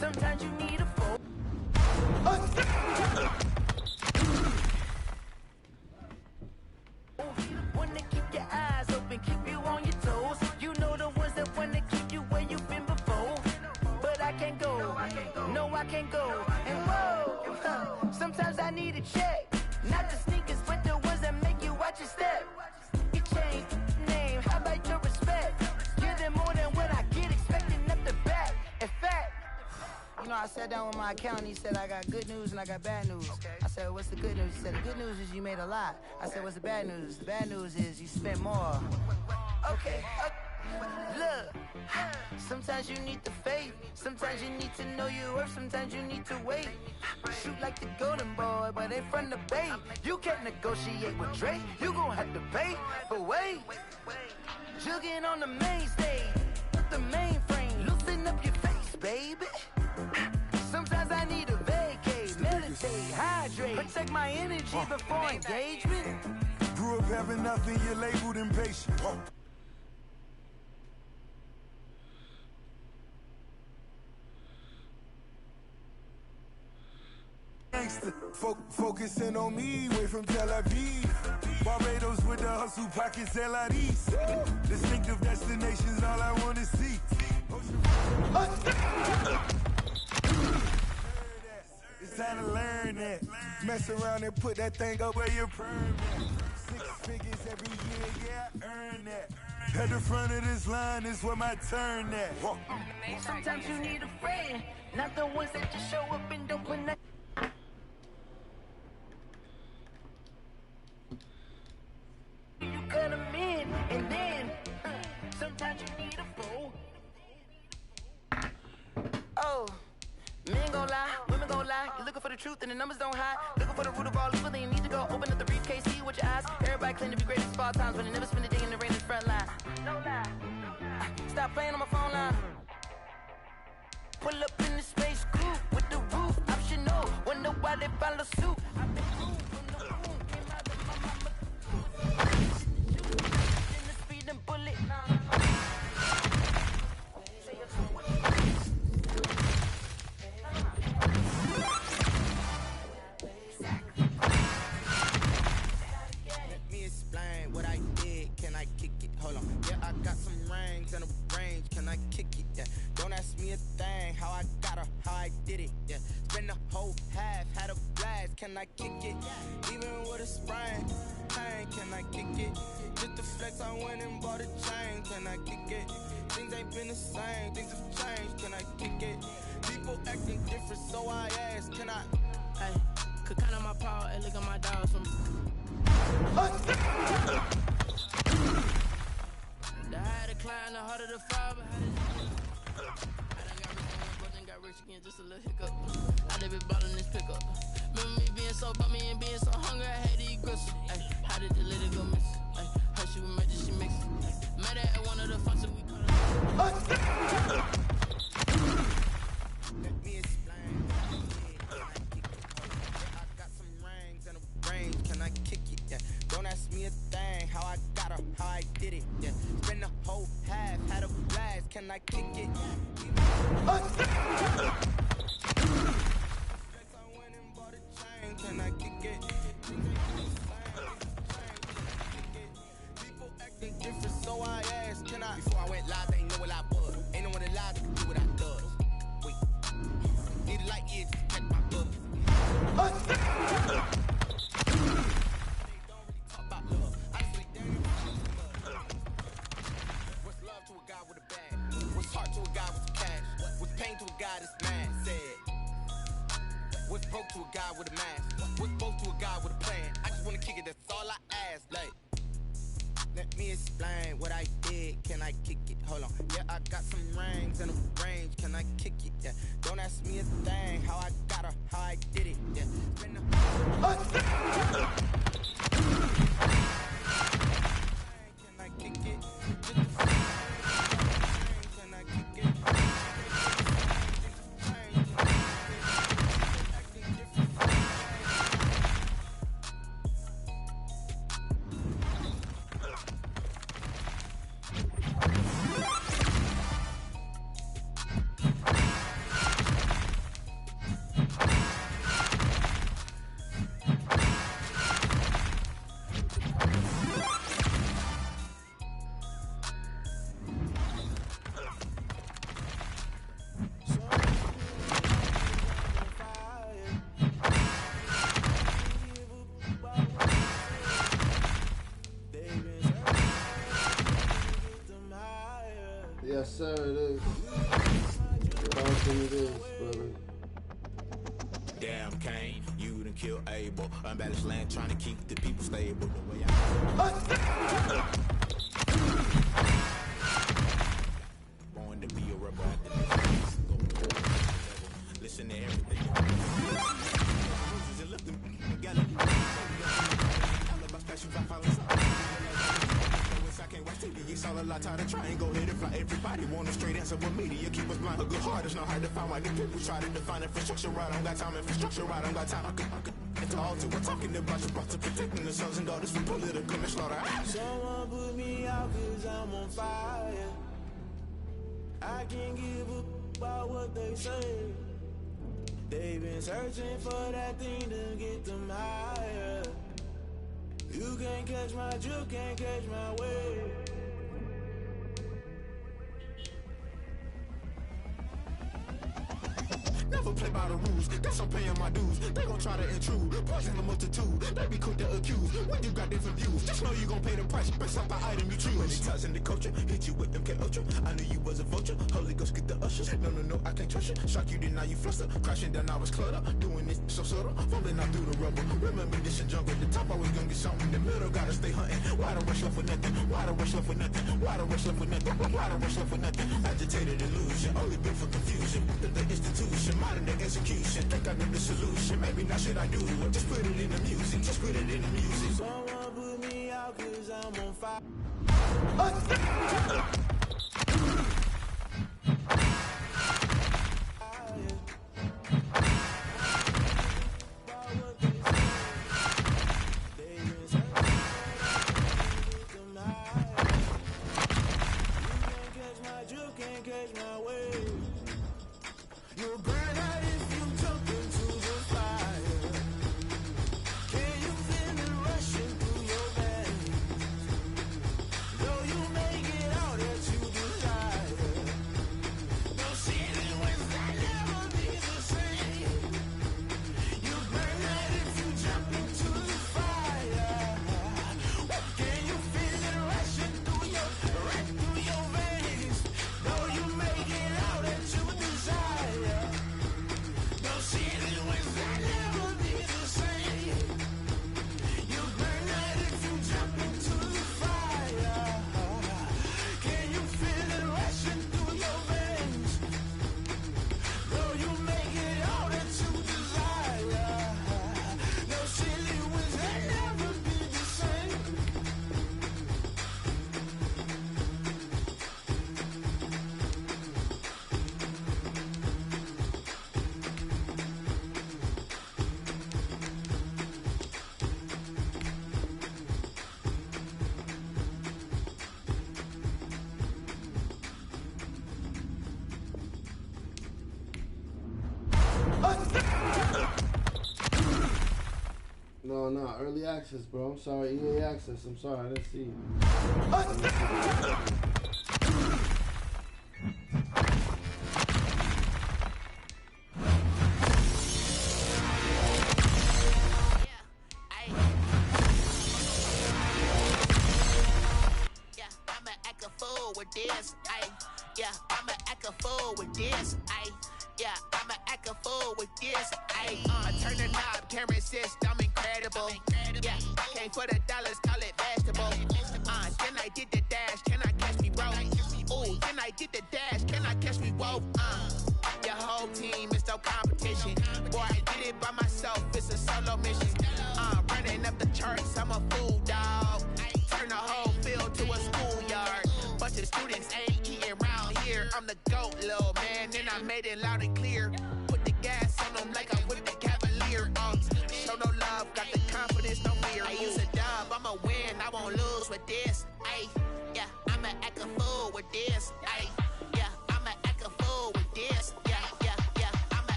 sometimes you need a foe. One to keep your eyes open, keep you on your toes. You know the ones that want to keep you where you've been before. But I can't go, no I can't go. And whoa, sometimes I need a check. Not the sneakers, but the ones that make you watch your step. You change name, how about your respect? Give them more than what I get, expecting up the back. In fact, you know, I sat down with my accountant, he said I got good news and I got bad news. I said, what's the good news? He said, the good news is you made a lot. I said, what's the bad news? The bad news is you spent more. Okay, look, sometimes you need the faith, sometimes you need to know your worth, sometimes you need to wait. Shoot like the golden boy, but they from the bay. You can't negotiate with Drake, you gon' have to pay. But wait, jugging on the main stage, the mainframe, loosen up your face, baby. Sometimes I need a vacate, meditate, hydrate, protect my energy before engagement. Grew up having nothing, you're labeled impatient. Focusing on me, way from Tel Aviv. Barbados with the hustle pockets, LIDs. Distinctive destinations, all I want to see. It's time to learn that. Mess around and put that thing up where you're permanent. 6 figures every year, yeah, I earn that. At the front of this line is where my turn at. Sometimes you need a friend, not the ones that just show up and don't put nothing. You cut them in, and then sometimes you need a fool. Oh, men gon' lie, women gon' lie. You're looking for the truth and the numbers don't hide. Looking for the root of all evil, then you need to go open up the briefcase, see with your eyes. Everybody claim to be greatest of all times, but they never spend a day in the rain in the front line. No lie. Stop playing on my phone line. Pull up in the space coupe with the roof optional. Wonder why they follow suit. I've been cool when the boom came out of my mama. In the speed and bullet. Let me explain what I did. Can I kick it? Hold on. Yeah, I got some rings and a range. Can I kick it? Yeah. Don't ask me a thing. How I got her, how I did it. Yeah. Spend the whole half, had a blast. Can I kick it? Even with a sprain. Pain, can I kick it? Just the flex, I went and bought a chain. Can I kick it? Things ain't been the same. Things have changed. Can I kick it? People acting different, so I ask. Can I? Hey, could count on my paw and look at my dogs from. The higher the climb, the harder the fall, but I done got rich again, but then got rich again, just a little hiccup. I done been ballin' this pickup. Remember me being so bummy and being so hungry, I had to eat gristle. Ay, how did the lady go miss? Ay, how she was made, she mix it. Met her at one of the functions we call it. Let me explain. Can I kick it? Yeah, I got some rings and a range. Can I kick it? Yeah. Don't ask me a thing. How I got her, how I did it. Yeah. Spend the whole half, had a blast. Can I kick it? I went and bought a chain. Can I kick it? People acting different, so I asked. Can I? Before I went live, they ain't know what I was. Ain't no one alive that can do what I does. Wait. Need a light year to catch my buzz. They don't really talk about love. Honestly, they ain't love. What's love to a guy with a bag? What's heart to a guy with cash? What's pain to a guy that's mad? Said. What's broke to a guy with a mask? What's both to a guy with a plan? I just wanna kick it, that's all I ask. Like, let me explain what I did. Can I kick it? Hold on. Yeah, I got some rings and a range. Can I kick it? Yeah. Don't ask me a thing. How I got her, how I did it. Yeah. Spend the can I kick it? Can I kick it? Yes, sir, it is. Awesome it is, brother. Damn, Kane, you done killed Abel. Unbalanced land trying to keep the people stable. The way born to be a rebel after this. Listen to everything. I can't watch TV, it's all a lot time to try and go hit it. Fly everybody want a straight answer with media. Keep us blind, a good heart is not hard to find. Why the people try to define infrastructure right? I don't got time, infrastructure right, I don't got time. I could into all to we're talking about your brother, protecting the sons and daughters from political and slaughter. Someone put me out cause I'm on fire. I can't give a about what they say. They've been searching for that thing to get them higher. You can't catch my drift, can't catch my wave. play by the rules. Guess I'm paying my dues. They gon' try to intrude. Poison the multitude. They be quick to accuse. When you got different views, just know you gon' pay the price based off the item you choose. Many times in the culture, hit you with MK Ultra. I knew you was a vulture. Holy Ghost get the ushers. No, I can't trust you. Shock you, then now you fluster. Crashing down, I was clutter. Doing this so subtle. Falling out through the rubble. Remember this in jungle. The top always gonna get something. The middle gotta stay hunting. Why the rush left for nothing? Why the rush left for nothing? Why the rush left for nothing? Why the rush left for nothing? Agitated illusion. Only built for confusion. The institution, modern day execution. Think I know the solution. Maybe not should I do it? Just put it in the music. Just put it in the music. Someone put me out 'cause I'm on fire. No, early access, bro. I'm sorry, EA access. I'm sorry, I didn't see you.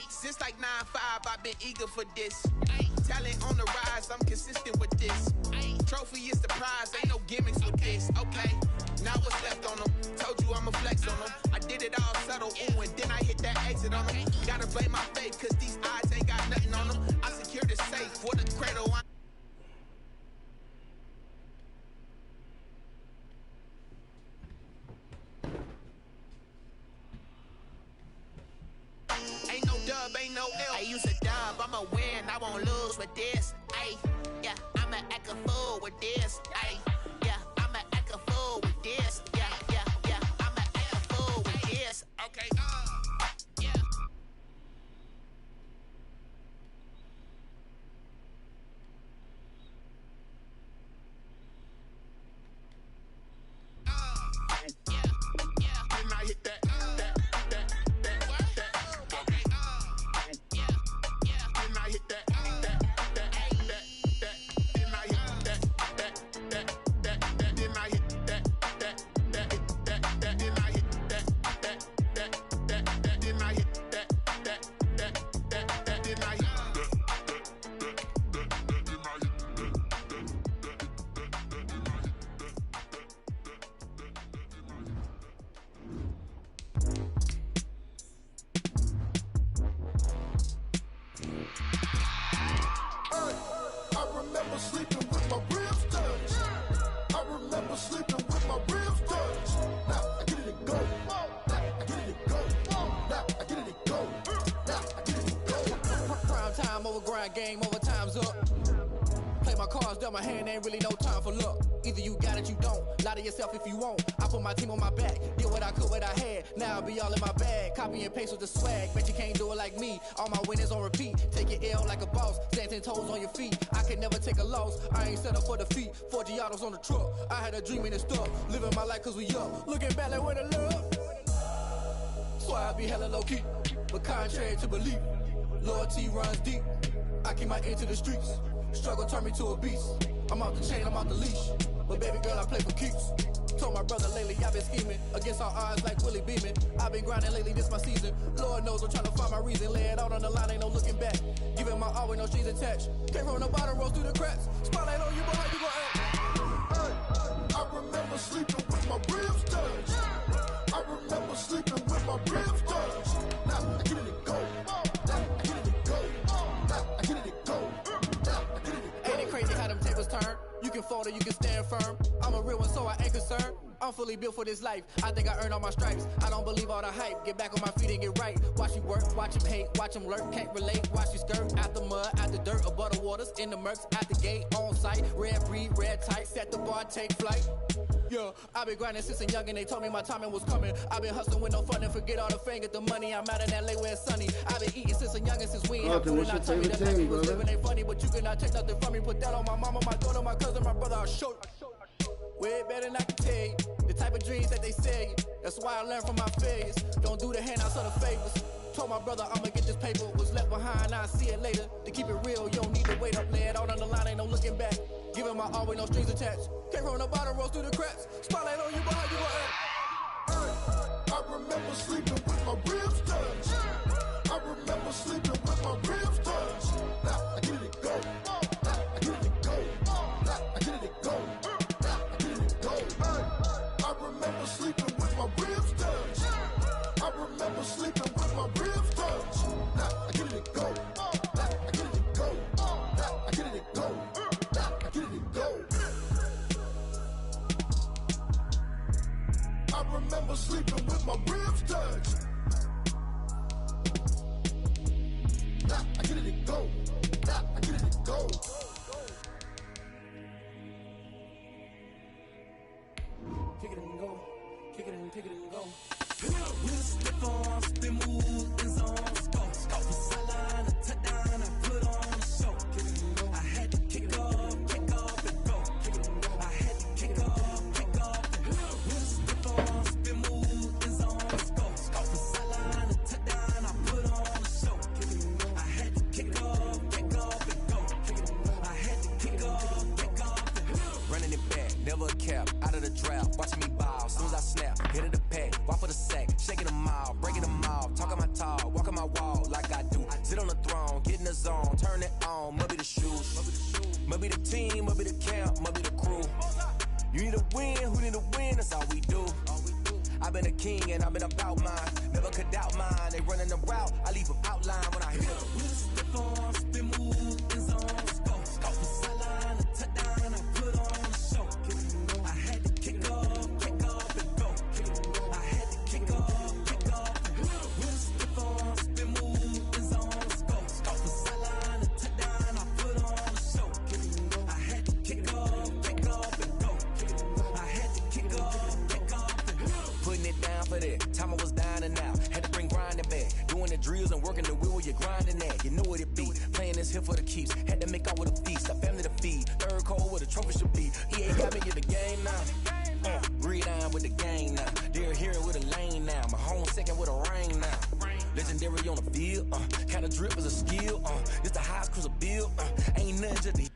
Since like 9-5, I've been eager for this. Talent on the rise, I'm consistent with this. Trophy is the prize, ain't no gimmicks with this. Okay, now what's left on them? Told you I'ma flex on them. I did it all subtle, ooh, and then I hit that exit on them. Gotta blame my faith, cause these odds ain't got nothing on them. I secured the safe for the cradle. Ain't no dub, ain't no L. I use a dub, I'ma win, I won't lose with this. Ay, yeah, I'ma act a fool with this. Ay, yeah, I'ma act a fool with this. Yeah, I'ma act a fool with this. Okay, yeah. Then I hit that. Then I hit that. game over, time's up. Play my cards, dealt my hand, ain't really no time for luck. Either you got it, you don't. Lie to yourself if you won't. I put my team on my back, did what I could, what I had. Now I'll be all in my bag, copy and paste with the swag. Bet you can't do it like me. All my winners on repeat. Take your L like a boss, stand 10 toes on your feet. I can never take a loss. I ain't set up for defeat. 4 Giottos on the truck. I had a dream and it stuck. Living my life cause we up. Looking back like where the love. So I be hella low key, but contrary to belief, loyalty runs deep. I keep my ear to the streets. Struggle turned me to a beast. I'm out the chain, I'm out the leash. But baby girl, I play for keeps. Told my brother lately I've been scheming against all odds like Willie Beeman. I've been grinding lately, this my season. Lord knows I'm trying to find my reason. Lay it out on the line, ain't no looking back. Giving my all with no strings attached. Came from the bottom, rose through the cracks. Spotlight on you, but how you gon' act? Hey, I remember sleeping with my ribs touched. I remember sleeping with my ribs touched. Now I get it and go. Now I get it and go. Now I get it and go. Now I get it and go. Ain't it crazy how them tables turn? You can fold or you can stand firm. I'm a real one, so I ain't concerned. I'm fully built for this life. I think I earned all my stripes. I don't believe all the hype. Get back on my feet and get right. Watch you work, watch him hate, watch him lurk. Can't relate, watch you skirt. Out the mud, out the dirt, above the waters, in the murks, at the gate, on site. Red breed, red tight, set the bar, take flight. Yeah, I've been grinding since a youngin'. They told me my timing was coming. I've been hustling with no fun and forget all the fame, get the money. I'm out in LA where it's sunny. I've been eating since a youngin', since we ain't have food in our tummy. The life we was living ain't funny, but you cannot take nothing from me. Put that on my mama, my daughter, my cousin, my brother. I'll show you. Way better than I can tell you. The type of dreams that they sell you. That's why I learned from my failures. Don't do the handouts or the favors. Told my brother I'ma get this paper. Was left behind, I'll see it later. To keep it real, you don't need to wait up. Lay it out on the line, ain't no looking back. Giving my all with no strings attached. Came from the bottom, rose through the cracks. Spotlight on you, but how you gon' act? I remember sleeping with my ribs touched. I remember sleeping with my ribs touched. Now I get it and go. Now I get it and go. Now I get it and go. Now I get it and go. I remember sleeping with my ribs touched. I remember sleeping with my ribs touched. Now I get it and go. Now I get it and go. Now I get it and go. Now I get it and go. I remember sleeping with my ribs touched. Now I get it and go. Now I get it and go. Kick it and go. Kick it and kick it and go. With a stiff arm, spin move in zone. Scope the sideline, a touchdown. I put on a show. I had to kick off and go. I had to kick off and go. With a stiff arm, spin move in zone. Scope the sideline, a touchdown. I put on a show. I had to kick off and go. I had to kick off and go. Running it back, never a cap. Out of the draft, watching me ball. Soon as I snap, hit of the pack, walk for the sack, shaking them all, breaking them off, talking my talk, walking my wall like I do. Sit on the throne, get in the zone, turn it on, must be the shoes, must be the team, must be the camp, must be the crew. You need a win, who need a win? That's all we do. I've been a king and I've been about mine, never could doubt mine. They running the route, I leave them outline when I hit them. With a stiff arm, spin move in zone. Scope the sideline, a touchdown. I put on a show. I had to kick off and go. I had to kick off and go. With a stiff arm, spin move in zone. Scope the sideline, a touchdown. I put on a show. I had to kick off and go. I had to kick off and go. Putting it down for that. Time I was down and out. Had to bring grinding back. Doing the drills and working the wheel where you're grinding at. You know what it be. Playing this here for the keeps. Had to make out with a feast. A family to feed. Third cold where the trophy should be. EA got me in the game now. Read on with the game now. They're here with a lane now. My home second with a ring now. Legendary on the field. Kind of drip is a skill. It's the highest cruiser bill. Ain't nothing just the.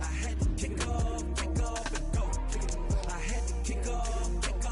I had to kick off and go. I had to kick off and go.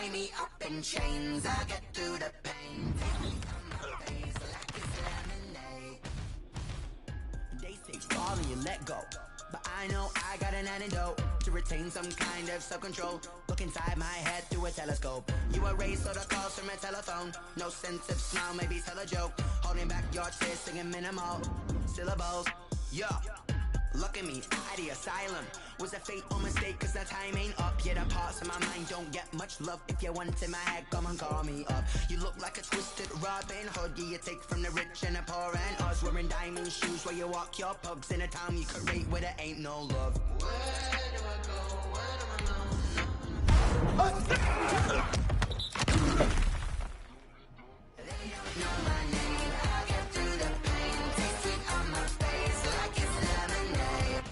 Tie me up in chains, I'll get through the pain. Take me on my face like it's lemonade. They say fall and you let go, but I know I got an antidote to retain some kind of self-control. Look inside my head through a telescope. You erase all the calls from a telephone. No sense of smile, maybe tell a joke. Holding back your tears, singing minimal syllables. Yeah, look at me, at the asylum. Was a fate or mistake, cause the time ain't up. Yeah, the parts of my mind don't get much love. If you want in my head, come and call me up. You look like a twisted Robin Hood. Yeah, you take from the rich and the poor and us. Wearing diamond shoes where you walk your pugs in a town you could rate where there ain't no love. Where do I go? Where do I know? They don't know my name. I'll get through the pain. Taste it on my face like it's lemonade.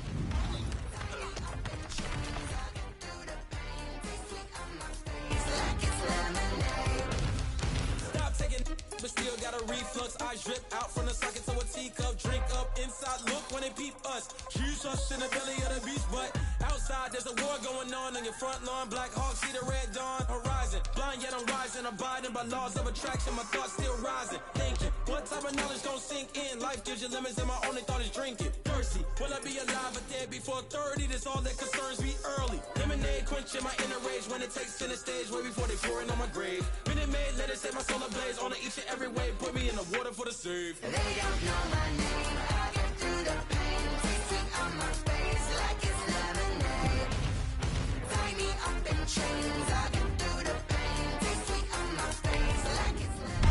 Stop taking, but still got a reflux. Eyes drip out from the socket to a teacup. Drink up inside, look when they peep us. Huge us in the belly of the beast, but outside there's a war going on your front lawn. Black Hawk, see the red dawn horizon. Blind yet I'm rising, abiding by laws of attraction. My thoughts still rising. Thinking, what type of knowledge gon' sink in? Life gives you lemons, and my only thought is drinking. Thirsty, will I be alive or dead before 30? That's all that concerns me early. Lemonade quenching my inner rage when it takes center stage, way before they pour it on my grave. Minute Maid, let it set my soul ablaze. On each and every way, put me in the water for the save. They don't know my name. I get through the pain. Taste it on my face like it's lemonade. Tie me up in chains. I get through the pain. Taste it on my face like it's lemonade.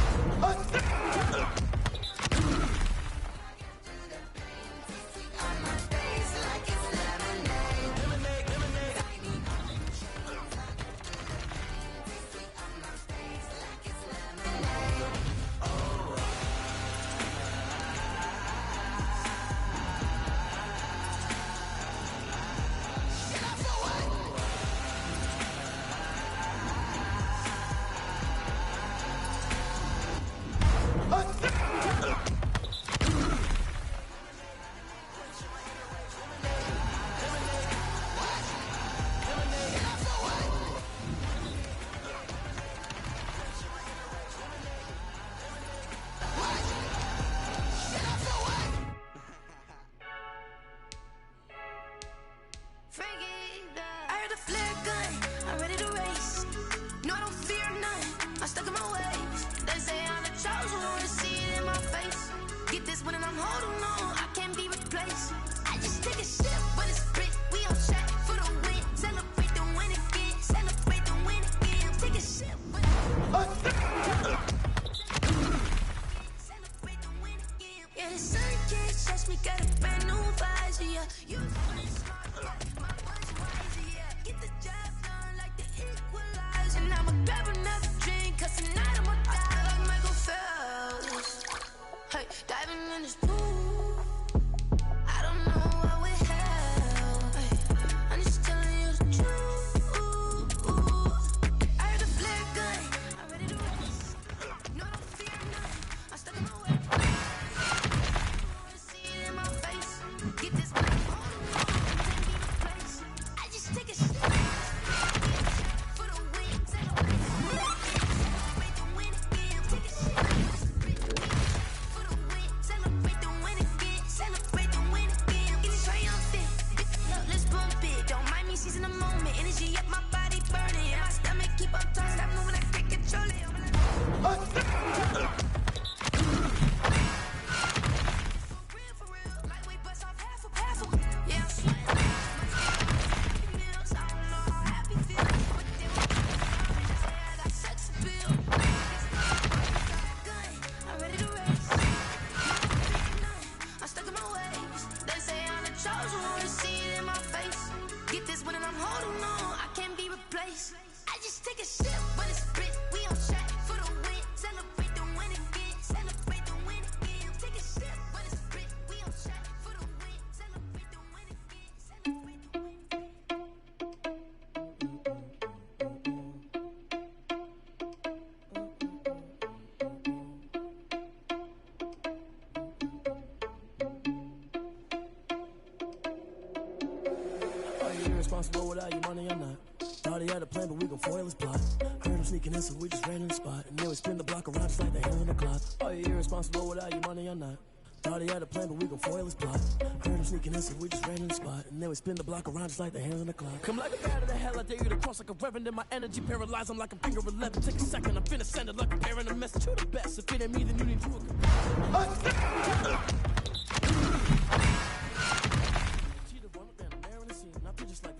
Responsible without your money or not. Thought he had a plan, but we gon' foil his plot. Heard him sneaking in, so we just ran in the spot. And then we spin the block around just like the hell in the clock. Are you irresponsible without your money or not? Thought he had a plan, but we gon' foil his plot. Heard him sneaking in, so we just ran in the spot. And then we spin the block around just like the hands on the clock. Come like a bat of the hell, I dare you to cross like a reverend. And my energy paralyzed, I'm like a finger 11. Take a second, I'm finna send it like a parent. A message to the best. If it ain't me, then you need to.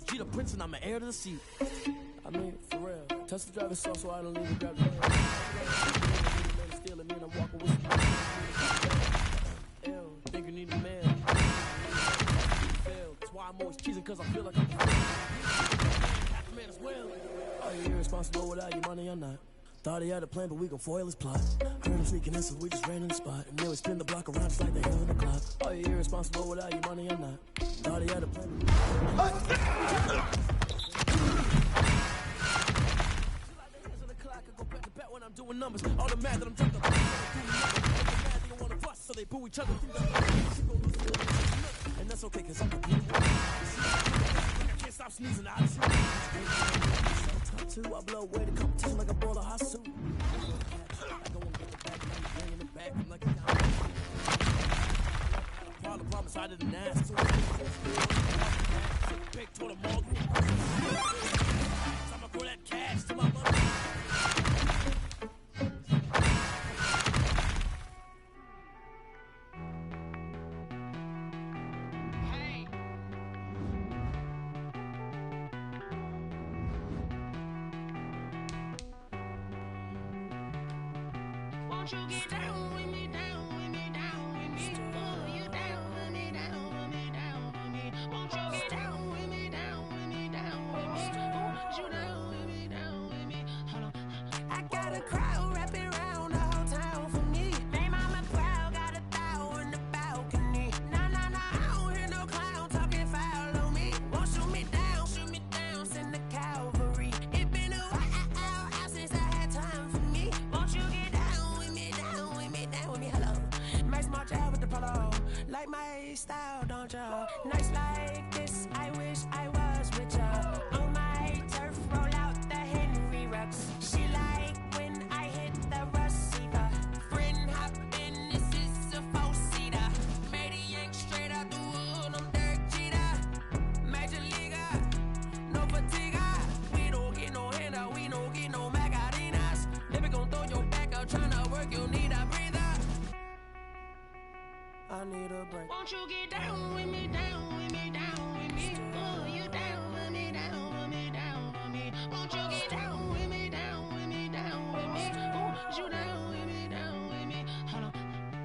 Cheetah Prince and I'm an heir to the seat. I mean, for real. Touch the driver's sauce so I don't leave the driver's wheel. Stealing me and I'm walking with some. Ew, think you need a man. That's why I'm always cheesing, cause I feel like I'm half a man as well. Are you irresponsible without your money or not? Thought he had a plan, but we gon' foil his plot. Heard him sneaking in, so we just ran in the spot. And then we spin the block around just like the hell in the clock. Are you irresponsible without your money or not? Thought he had a plan. When I'm doing numbers, all the mad that I'm drunk up. They don't wanna bust, so they boo each other. And that's okay, cause I'm a good one. I can't stop sneezing. I just top two, I blow away the competition like a ball of hot soup. I go and get the back, and I'm bringing it back. I'm like a problem, promise I didn't ask. Big to the mall. I'ma throw that cash to my mother. Won't you get down with me, down with me, down with me? Oh, you down with me, down with me, down with me. Won't you get down with me, down with me, down with me? Oh, you down with me, down with me? Hold on. I got a crowd wrapping around the whole town for me. They mama proud, got a thou in the balcony. Nah, nah, nah, I don't hear no clown talking foul on me. Won't shoot me down, send the cavalry. It been a while since I had time for me. Won't you get down with me, down with me, down with me? Hello. Max March out with the polo. Like my style, don't ya? Nights like this, I wish I was with ya. On my turf, roll out the Henry Rux. She like when I hit the receiver. Friend hop in, this is a four-seater. Made a yank straight out the wood, I'm Derek Jeter. Major leaguer, no fatigue. We don't get no handout, we don't get no Macarinas. Never gon' throw your back out, tryna work, you need a breather. I need a break. Won't you get down with me, down with me, down with me? Oh, you down with me, down with me, down with me? Won't you get down with me, down with me, down with me? Oh, you down with me, down with me? Hold on.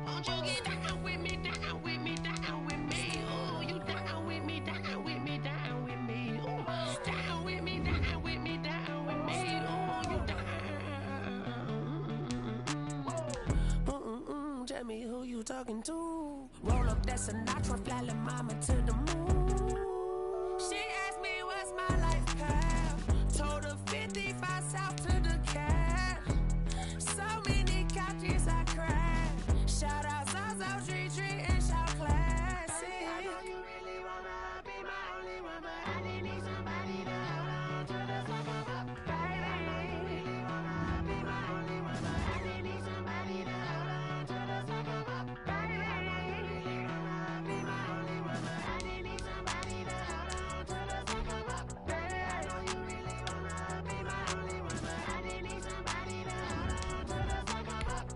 Won't you get down with me, down with me, down with me? Oh, you down with me, down with me, down with me? Oh, down with me, down with me, down with me? Oh, you down. Tell me who you talking to. Roll up that Sinatra, fly la mama to the moon. She asked me what's my life path. Told her 55 south to the cab. So many couches I cried. Shout out South Street and shout classic. I know you really wanna be my only one, but I didn't need somebody to hold on to the sucker up. Baby, I know you really wanna be my only one, but I didn't need somebody to hold on to the sucker up. Baby, I know you really wanna be my only one, but I didn't need somebody to hold on to the sucker up. Baby, I know you really wanna be my only one, but I didn't need somebody to hold on to the sucker up.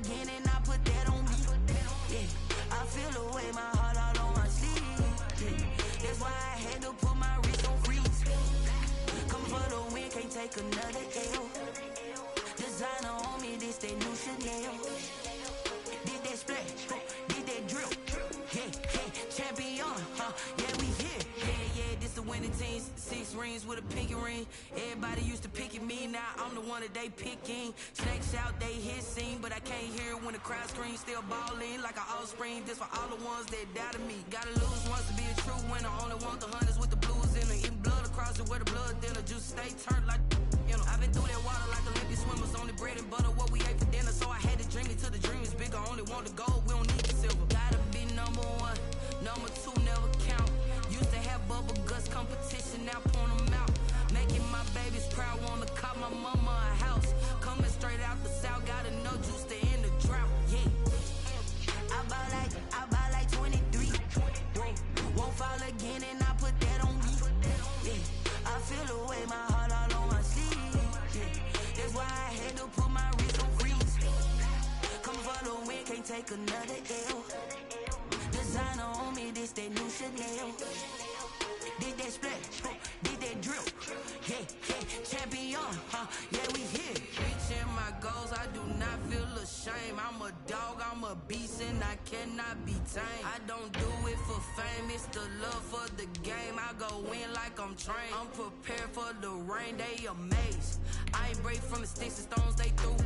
again and I put that on me. Yeah, I feel the way, my heart all on my sleeve. Yeah, that's why I had to put my wrist on freeze. Come for the win, can't take another L. Designer on me, this that new Chanel. Did that splash, did that drill. Yeah, champion, yeah, we here. Yeah, this the winning team. 6 rings with a pinky ring. Everybody used to pick at me, now I'm the one that they picking. Snakes out, they hit scene, but I can't hear it when the crowd screams. Still ballin' like an offspring. This for all the ones that doubted me. Gotta lose once to be a true winner. Only want the hunters with the blues in it. Even blood across it where the blood dinner. Juice stay turned like, you know. I've been through that water like Olympic swimmers. Only bread and butter, what we ate for dinner. So I had to dream it till the dream is bigger. Only want the gold, we don't need the silver. Gotta be number 1, number 2 never count. Used to have bubble guts competition, now point them out. Making my babies proud, wanna cop my mama a house. Coming straight out the south, gotta know juice to end the drought. Yeah, I buy like 23. Won't fall again and I put that on me. Yeah, I feel the way, my heart all on my sleeve. Yeah, that's why I had to put my wrist on freeze. Coming for the win, can't take another L. Designer on me, this that new Chanel. Did that splash, did that drill. Yeah, champion, yeah, we here. Reaching my goals, I do not feel ashamed. I'm a dog, I'm a beast, and I cannot be tamed. I don't do it for fame, it's the love for the game. I go in like I'm trained. I'm prepared for the rain, they amazed. I ain't break from the sticks and stones they threw.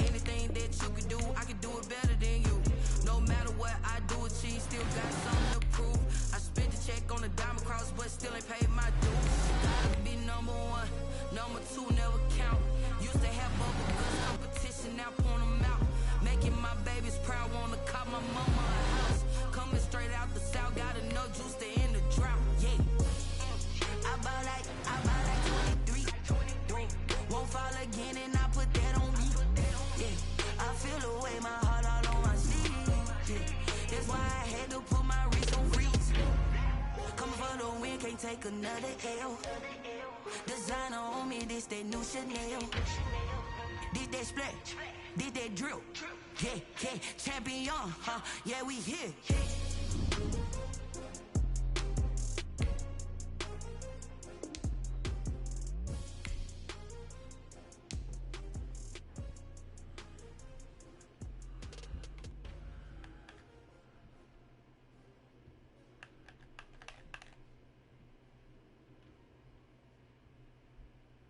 Anything that you could do, I can do it better than you. No matter what I do, achieve, still got something to prove. I spent the check on the diamond cross, but still ain't paid my dues. Gotta be number 1, number 2 never count. Used to have bubble guts competition, now point them out. Making my babies proud, wanna cop my mama a house. Coming straight out the south, gotta know juice to end the drought. Yeah, I buy like 23. Won't fall again and I put that on me. Yeah, I feel the way, my heart all on my sleeve. Yeah, that's why I had to put my wrist on freeze. Coming for the win, can't take another L. Designer on me, this that new Chanel. Did that splash, did that drill. Yeah, champion, yeah, we here.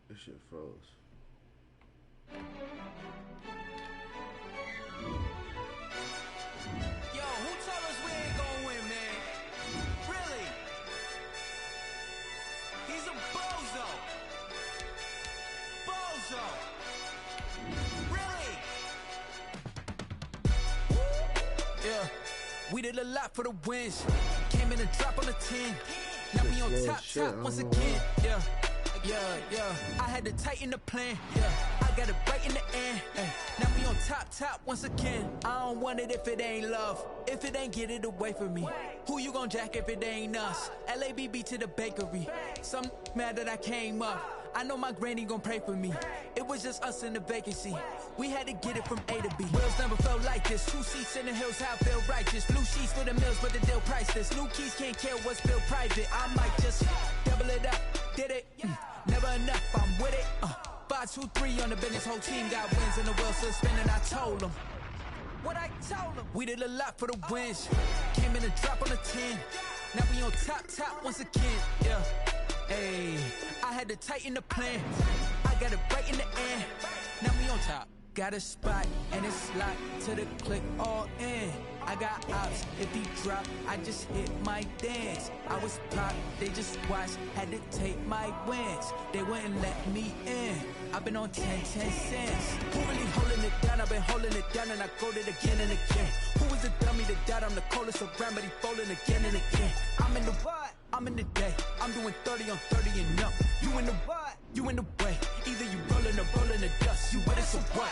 This shit froze. Yo, who told us we ain't gonna win, man? Really? He's a bozo. Bozo. Really? Yeah, we did a lot for the wins. Came in a drop on the 10. Now we on top once again. Yeah. I had to tighten the plan. Yeah, I got it right in the end. Now we on top once again. I don't want it if it ain't love. If it ain't, get it away from me. Who you gon' jack if it ain't us? LABB to the bakery. Some mad that I came up. I know my granny gon' pray for me. It was just us in the vacancy. We had to get it from A to B. Wheels never felt like this. 2 seats in the hills, how I feel righteous. Blue sheets for the mills, but the deal priceless. New keys can't care what's built private. I might just double it up. Did it? Never enough, I'm with it. 5, 2, 3 on the business. Whole team got wins in the world still spinning. I told them what I told them. We did a lot for the wins. Came in a drop on the 10. Now we on top once again. Yeah. Hey, I had to tighten the plan. I got it right in the end. Now we on top. Got a spot and it's locked to the click all in. I got ops, if he drop, I just hit my dance. I was pop, they just watched, had to take my wins. They wouldn't let me in. I've been on 10 cents. Who really holding it down? I've been holding it down and I quote it again and again. Who is the dummy that doubt I'm the coldest around, but he folding again and again. I'm in the what? I'm in the day. I'm doing 30 on 30 and up. You in the what? You in the way. Either you rolling or rolling the dust. You with us or what?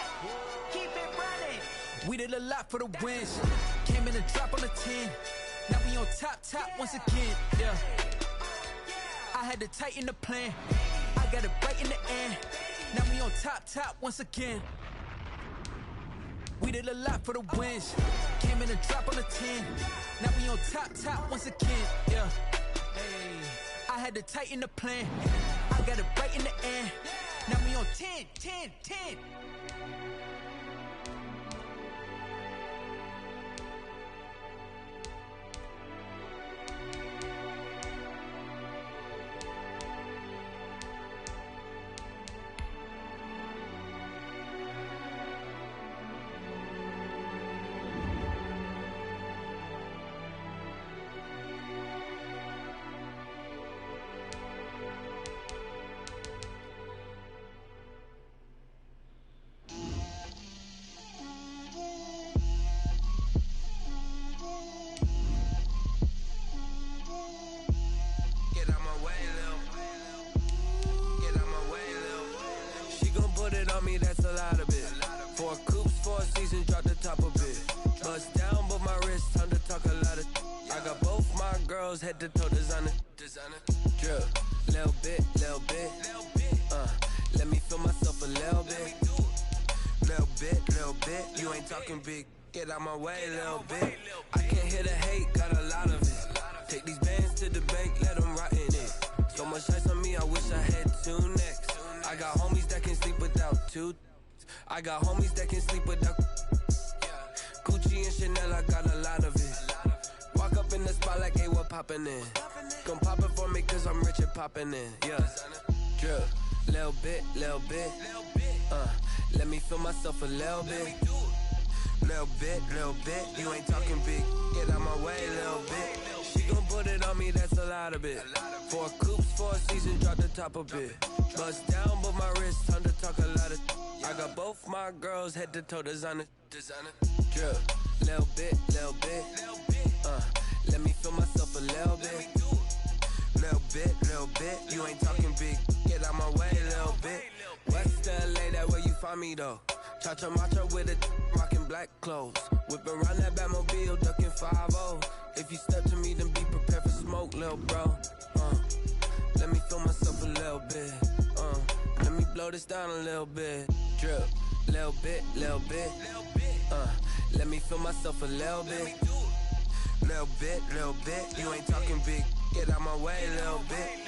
Keep it running. We did a lot for the wins. Came in a drop on the 10. Now we on top once again. Yeah. I had to tighten the plan. I got it right in the end. Now we on top once again. We We did a lot for the wins. Came in a drop on the 10. Now we on top once again. Yeah. Hey, I had to tighten the plan. I got it right in the end. Now we on 10. That's a lot of it. 4 coops, 4 seasons, drop the top of it. Bust down, but my wrist, time to talk a lot of. I got both my girls head to toe designer. Drip, little bit. Let me feel myself a little bit. Little bit. You ain't talking big. Get out my way, little bit. I can't hear the hate, got a lot of it. Take these bands to the bank, let them rot in it. So much ice on me, I wish I had 2 necks. I got homies that can sleep without 2. I got homies that can sleep without Gucci and Chanel, I got a lot of it. Walk up in the spot like, hey, what poppin' in? Gon' pop it for me cause I'm rich and poppin' in. Yeah, drip, little bit. Let me feel myself a little bit. Little bit. You ain't talking big. Get out my way, little bit. She gon' put it on me, that's a lot of it. 4 coops, 4 seasons, drop the top of it. Bust down, but my wrist, time to talk a lot of. I got both my girls head to toe designer. Drip, little bit. Let me feel myself a little bit. Little bit. You ain't talking big. Get out my way, little bit. West LA, that where you find me though. Cha-cha matcha with it, rockin' black clothes. Whippin' around that Batmobile, duckin' 5-0. If you step to me, then be prepared for smoke, lil' bro. Let me feel myself a little bit. Let me blow this down a little bit. Drip, little bit. Let me feel myself a little bit. Little bit. You ain't talking big. Get out my way, little bit.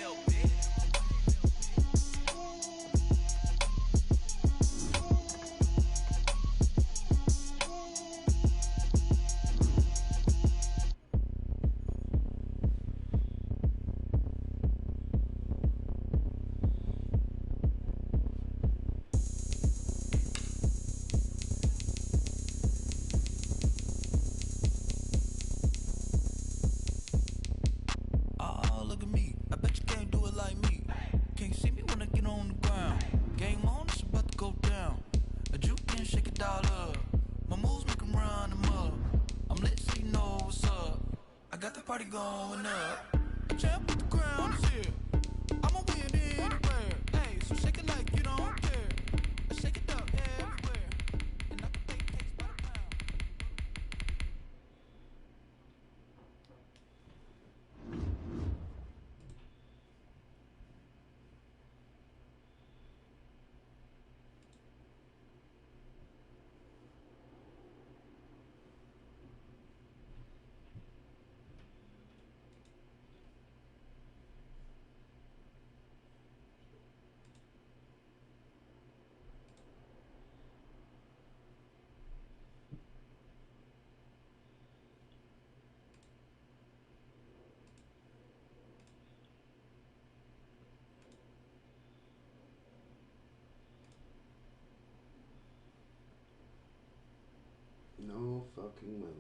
No fucking way.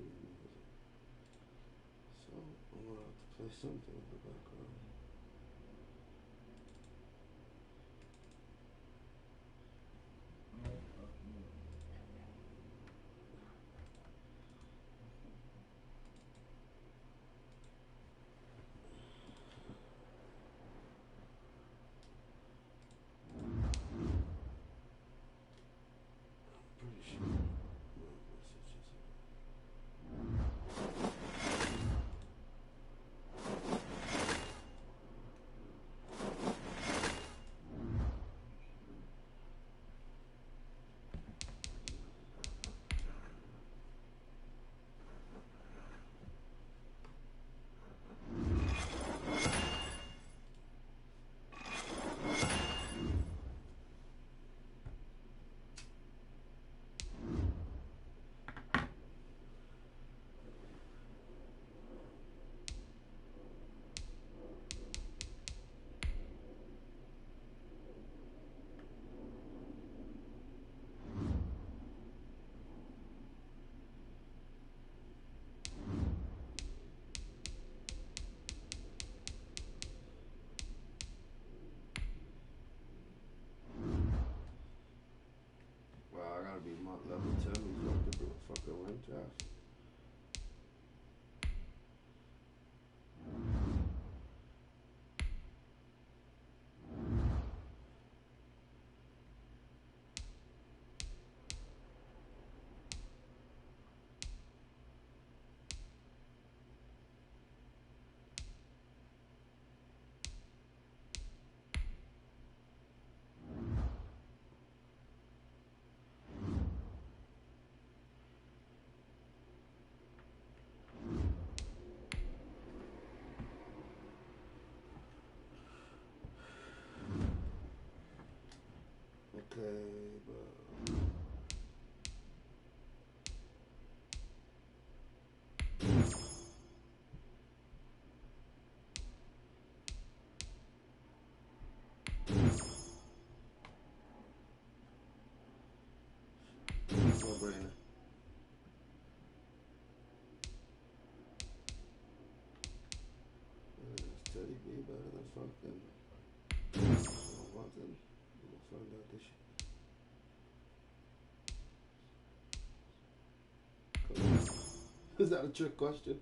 So I'm gonna have to play something in the background. Pretty sure. no-brainer. Teddy B better than fucking Watson. We'll find out this shit. Is that a trick question?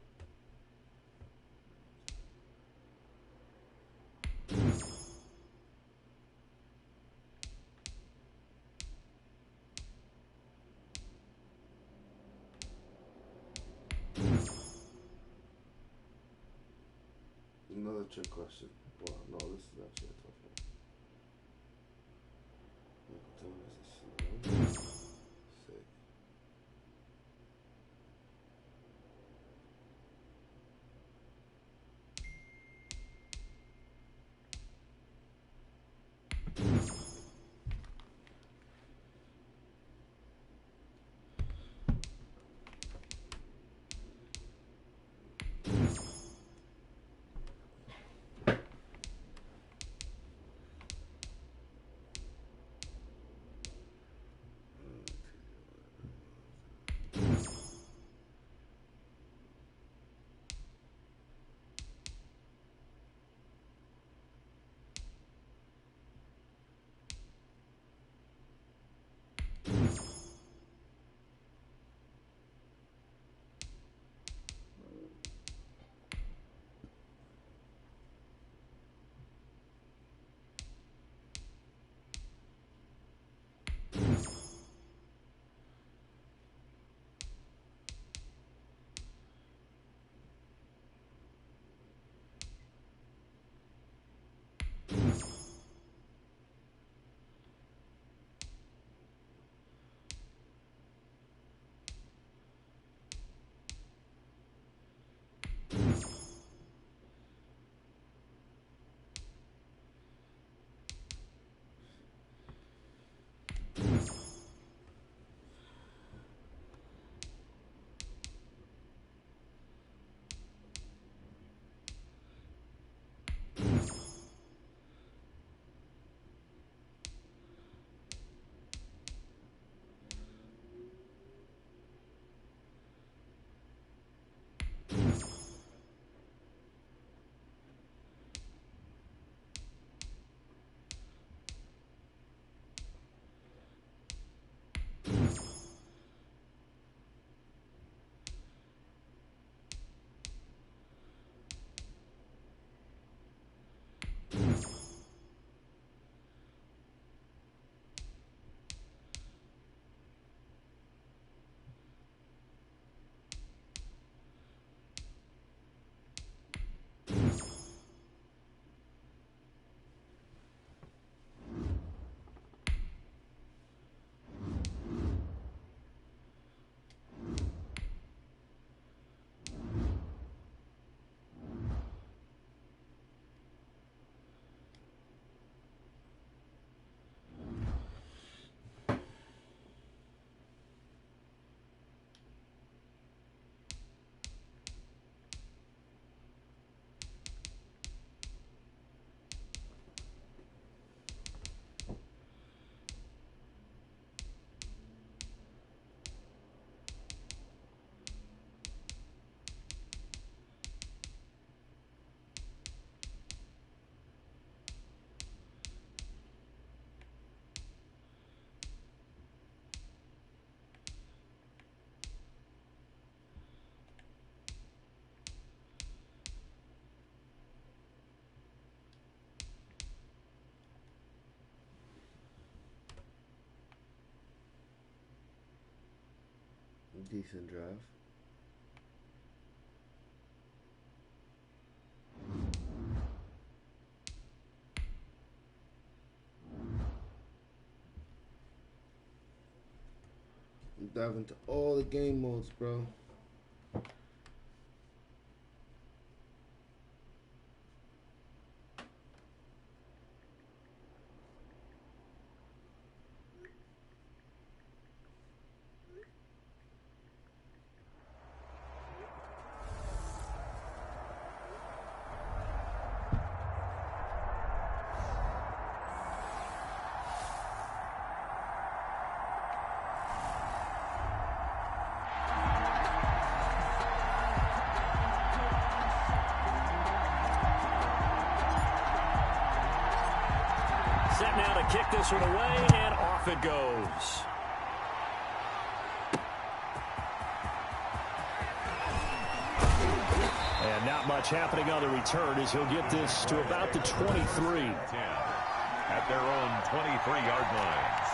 Another trick question. Well, no, this is actually a tough one. Michael Thomas is slow. Sick. Decent draft. Dive into all the game modes, bro. now to kick this one away, and off it goes. And not much happening on the return as he'll get this to about the 23. At their own 23-yard lines.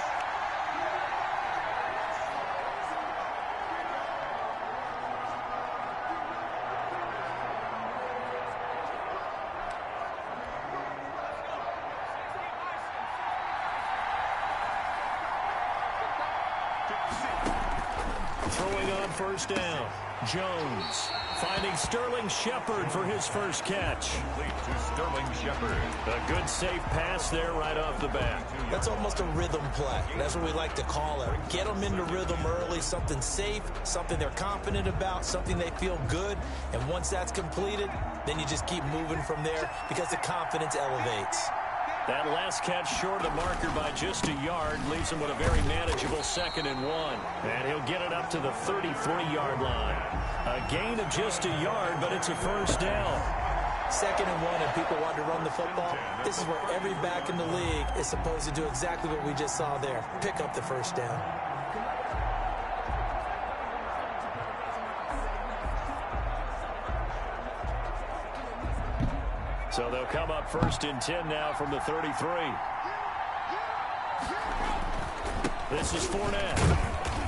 Throwing on first down. Jones finding Sterling Shepard for his first catch. To Sterling Shepard. A good safe pass there right off the bat. That's almost a rhythm play. That's what we like to call it. Get them into rhythm early, something safe, something they're confident about, something they feel good. And once that's completed, then you just keep moving from there because the confidence elevates. That last catch short of the marker by just a yard leaves him with a very manageable 2nd and 1. And he'll get it up to the 33-yard line. A gain of just a yard, but it's a first down. 2nd and 1 and people want to run the football. This is where every back in the league is supposed to do exactly what we just saw there. Pick up the first down. So they'll come up 1st and 10 now from the 33. This is Fournette.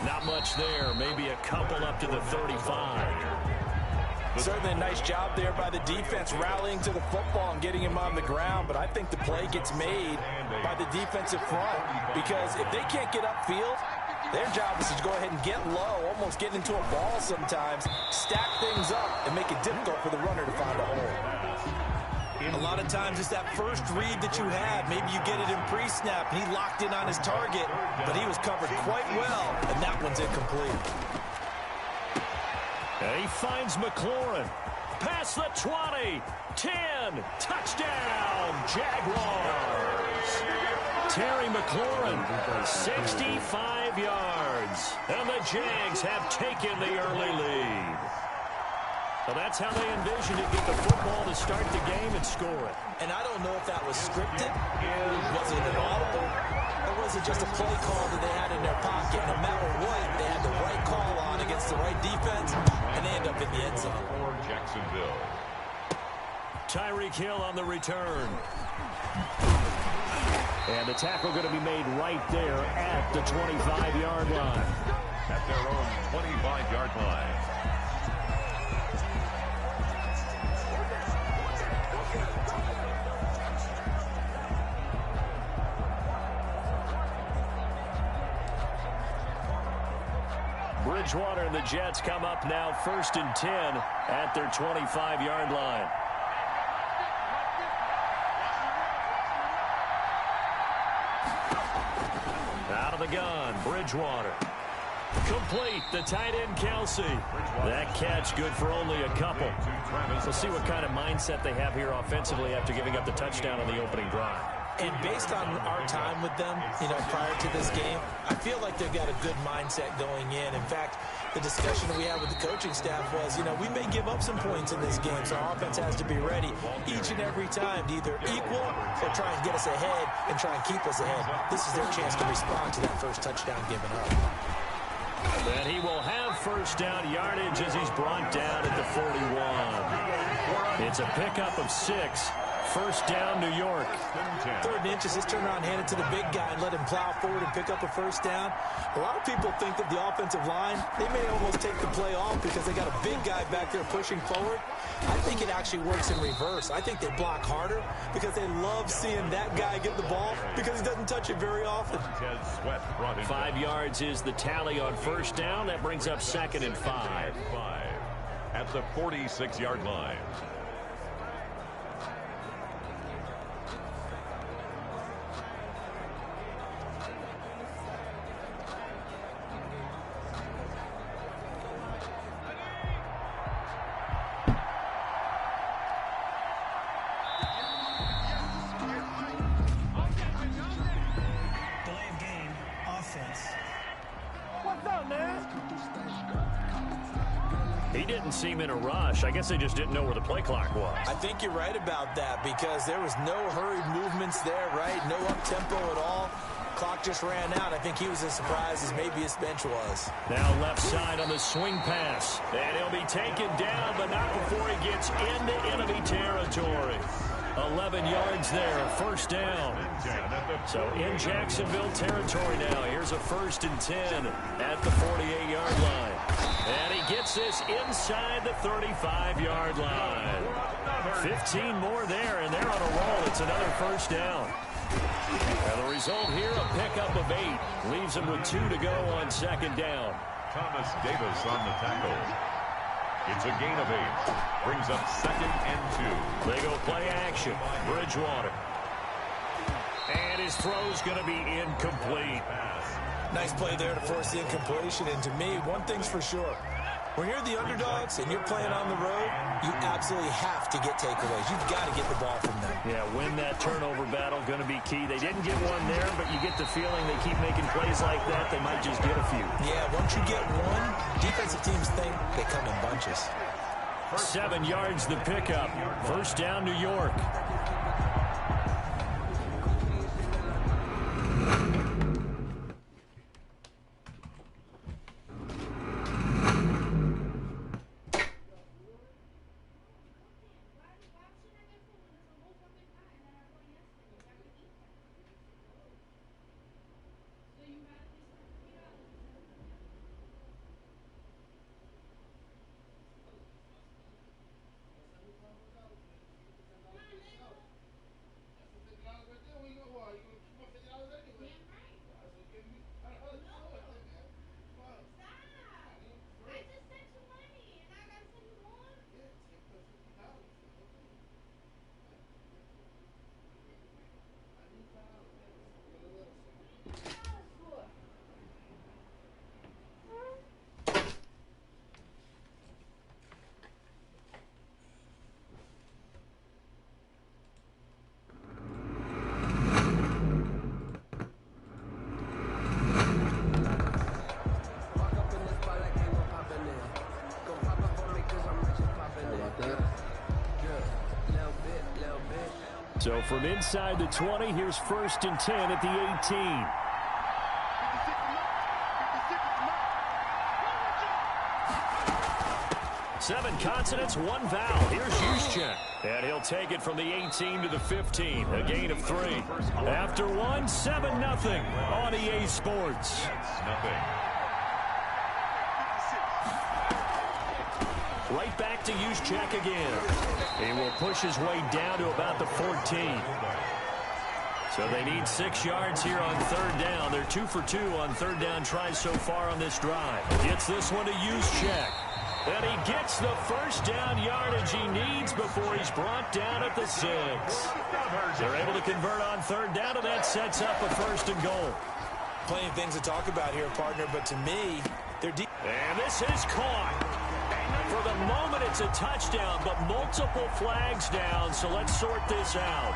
Not much there. Maybe a couple up to the 35. Certainly a nice job there by the defense rallying to the football and getting him on the ground. But I think the play gets made by the defensive front because if they can't get upfield, their job is to go ahead and get low, almost get into a ball sometimes, stack things up, and make it difficult for the runner to find a hole. A lot of times it's that first read that you had. Maybe you get it in pre-snap, and he locked in on his target, but he was covered quite well, and that one's incomplete. And he finds McLaurin. Past the 20, 10, touchdown, Jaguars. Terry McLaurin, 65 yards, and the Jags have taken the early lead. Well, that's how they envisioned it, get the football to start the game and score it. And I don't know if that was scripted, was it an audible, or was it just a play call that they had in their pocket? No matter what, they had the right call on against the right defense, and they end up in the end zone. For Jacksonville. Tyreek Hill on the return. And the tackle going to be made right there at the 25-yard line. At their own 25-yard line. Bridgewater and the Jets come up now 1st and 10 at their 25-yard line. Out of the gun, Bridgewater. Complete, the tight end, Kelsey. That catch good for only a couple. We'll see what kind of mindset they have here offensively after giving up the touchdown on the opening drive. And based on our time with them, prior to this game, I feel like they've got a good mindset going in. In fact, the discussion that we had with the coaching staff was, we may give up some points in this game, so our offense has to be ready each and every time to either equal or try and get us ahead and try and keep us ahead. This is their chance to respond to that first touchdown given up. And he will have first down yardage as he's brought down at the 41. It's a pickup of 6. First down, New York. 3rd and inches, just turn around, hand it to the big guy, and let him plow forward and pick up a first down. A lot of people think that the offensive line, they may almost take the play off because they got a big guy back there pushing forward. I think it actually works in reverse. I think they block harder because they love seeing that guy get the ball because he doesn't touch it very often. 5 yards is the tally on first down. That brings up 2nd and 5. At the 46-yard line. He didn't seem in a rush. I guess they just didn't know where the play clock was. I think you're right about that because there was no hurried movements there, right? No up-tempo at all. Clock just ran out. I think he was as surprised as maybe his bench was. Now left side on the swing pass. And he'll be taken down, but not before he gets into enemy territory. 11 yards there, first down. So in Jacksonville territory now. Here's a 1st and 10 at the 48-yard line. And he gets this inside the 35-yard line. 15 more there, and they're on a roll. It's another first down. And the result here, a pickup of 8. Leaves him with 2 to go on 2nd down. Thomas Davis on the tackle. It's a gain of 8. Brings up 2nd and 2. They go play action. Bridgewater. And his throw's going to be incomplete. Nice play there to force the incompletion. And to me, one thing's for sure. When you're the underdogs and you're playing on the road, you absolutely have to get takeaways. You've got to get the ball from them. Yeah, win that turnover battle, going to be key. They didn't get one there, but you get the feeling they keep making plays like that, they might just get a few. Yeah, once you get one, defensive teams think they come in bunches. 7 yards the pickup. First down, New York. So from inside the 20, here's 1st and 10 at the 18. Seven consonants, one vowel. Here's Juszczyk. And he'll take it from the 18 to the 15. A gain of 3. After one, 7-0 on EA Sports. Right back to Juszczyk again. He will push his way down to about the 14. So they need 6 yards here on 3rd down. They're 2 for 2 on 3rd down tries so far on this drive. Gets this one to Juszczyk. And he gets the first down yardage he needs before he's brought down at the 6. They're able to convert on 3rd down, and that sets up a 1st and goal. Plenty of things to talk about here, partner, but to me, they're deep. And this is caught. For the moment, it's a touchdown, but multiple flags down, so let's sort this out.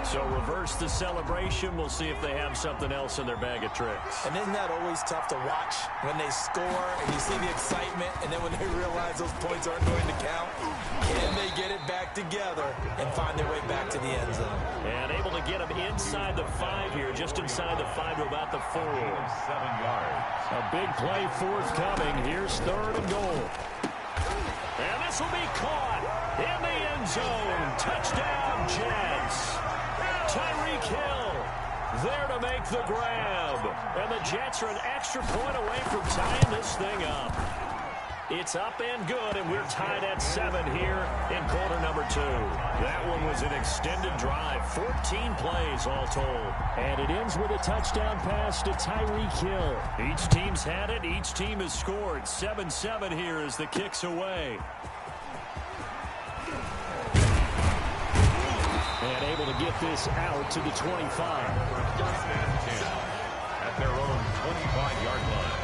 So reverse the celebration. We'll see if they have something else in their bag of tricks. And isn't that always tough to watch when they score and you see the excitement, and then when they realize those points aren't going to count? Can they get it back together and find their way back to the end zone? And able to get them inside the 5 here, just inside the 5 to about the 4. 7 yards. A big play forthcoming. Here's 3rd and goal. And this will be caught in the end zone. Touchdown, Jets. Tyreek Hill there to make the grab. And the Jets are an extra point away from tying this thing up. It's up and good, and we're tied at 7 here in quarter number 2. That one was an extended drive, 14 plays all told. And it ends with a touchdown pass to Tyreek Hill. Each team's had it. Each team has scored. 7-7 here as the kick's away. And able to get this out to the 25. At their own 25-yard line.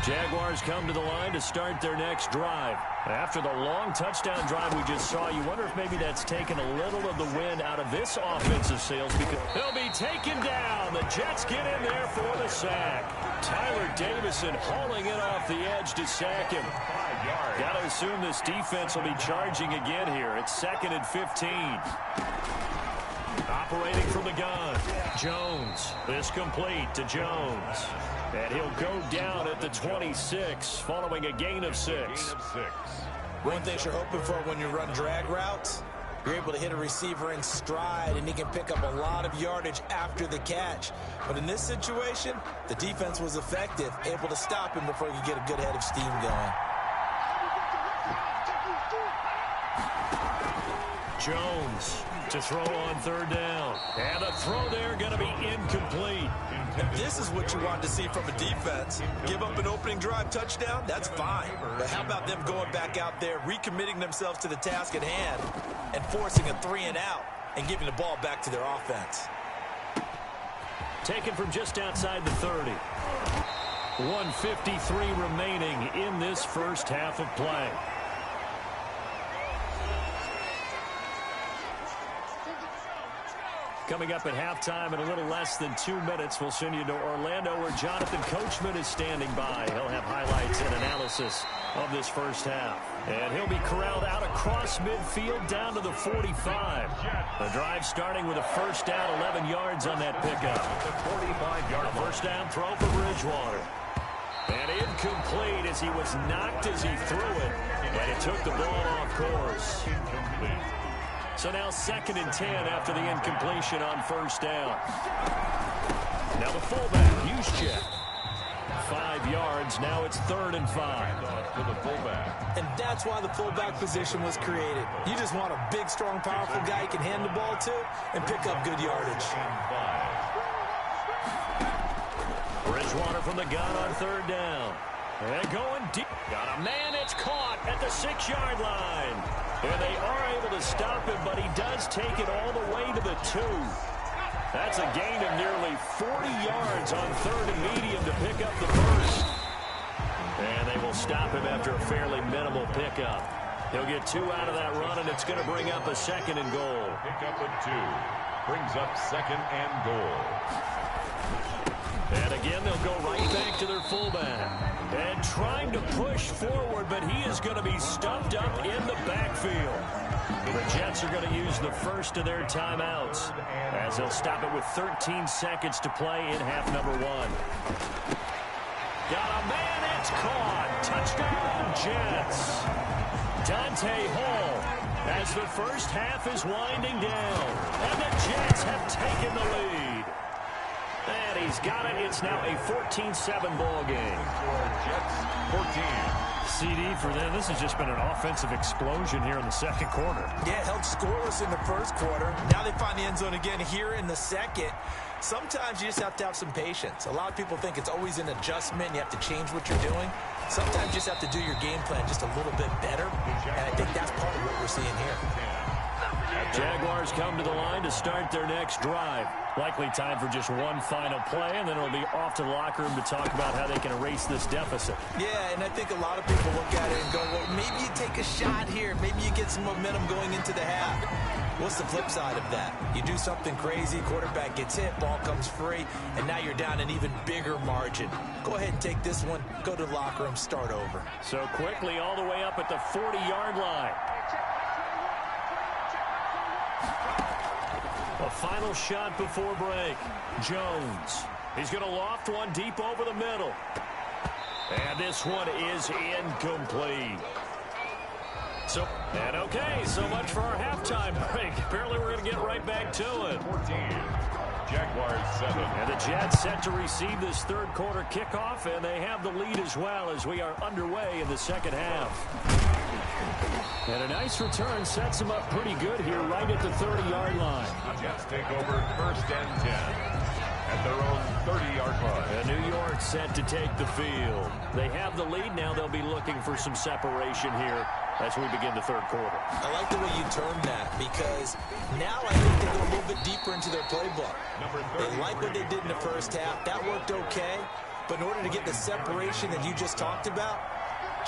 Jaguars come to the line to start their next drive. After the long touchdown drive we just saw, you wonder if maybe that's taken a little of the wind out of this offensive sails because he'll be taken down. The Jets get in there for the sack. Tyler Davison hauling it off the edge to sack him. Got to assume this defense will be charging again here. It's 2nd and 15. Operating from the gun. Jones. This complete to Jones. And he'll go down at the 26 following a gain of 6. One thing you're hoping for when you run drag routes, you're able to hit a receiver in stride, and he can pick up a lot of yardage after the catch. But in this situation, the defense was effective, able to stop him before he could get a good head of steam going. Jones to throw on 3rd down. And the throw there going to be incomplete. And this is what you want to see from a defense. Give up an opening drive touchdown, that's fine. But how about them going back out there, recommitting themselves to the task at hand, and forcing a 3-and-out and giving the ball back to their offense. Taken from just outside the 30. 1:53 remaining in this first half of play. Coming up at halftime in a little less than 2 minutes, we'll send you to Orlando where Jonathan Coachman is standing by. He'll have highlights and analysis of this first half. And he'll be corralled out across midfield down to the 45. The drive starting with a first down, 11 yards on that pickup. A first down throw for Bridgewater. And incomplete as he was knocked as he threw it. And it took the ball off course. So now 2nd and 10 after the incompletion on first down. Now the fullback, Juszczyk. 5 yards. Now it's 3rd and 5 for the fullback. And that's why the fullback position was created. You just want a big, strong, powerful guy you can hand the ball to and pick up good yardage. Bridgewater from the gun on 3rd down. And going deep. Got a man. It's caught at the 6-yard line. And they are able to stop him, but he does take it all the way to the 2. That's a gain of nearly 40 yards on 3rd and medium to pick up the first. And they will stop him after a fairly minimal pickup. He'll get 2 out of that run, and it's going to bring up a 2nd and goal. Pick up a 2. Brings up 2nd and goal. And again, they'll go right back to their fullback. And trying to push forward, but he is going to be stuffed up in the backfield. The Jets are going to use the first of their timeouts as they'll stop it with 13 seconds to play in half number 1. Got a man, it's caught. Touchdown, Jets. Dante Hall as the first half is winding down. And the Jets have taken the lead. And he's got it. It's now a 14-7 ball game. Jets 14. CD for them. This has just been an offensive explosion here in the second quarter. Yeah, held scoreless in the first quarter. Now they find the end zone again here in the second. Sometimes you just have to have some patience. A lot of people think it's always an adjustment. You have to change what you're doing. Sometimes you just have to do your game plan just a little bit better. And I think that's part of what we're seeing here. Jaguars come to the line to start their next drive. Likely time for just one final play, and then it'll be off to the locker room to talk about how they can erase this deficit. Yeah, and I think a lot of people look at it and go, well, maybe you take a shot here. Maybe you get some momentum going into the half. What's the flip side of that? You do something crazy, quarterback gets hit, ball comes free, and now you're down an even bigger margin. Go ahead and take this one, go to the locker room, start over. So quickly all the way up at the 40-yard line. A final shot before break. Jones. He's going to loft one deep over the middle. And this one is incomplete. And okay, so much for our halftime break. Apparently we're going to get right back to it. 14. Jaguars 7. And the Jets set to receive this third quarter kickoff, and they have the lead as well as we are underway in the second half. And a nice return sets them up pretty good here right at the 30-yard line. Jets take over 1st and 10 at their own 30-yard line. And New York set to take the field. They have the lead now. They'll be looking for some separation here as we begin the third quarter. I like the way you termed that because now I think they go a little bit deeper into their playbook. They like what they did in the first half. That worked okay. But in order to get the separation that you just talked about,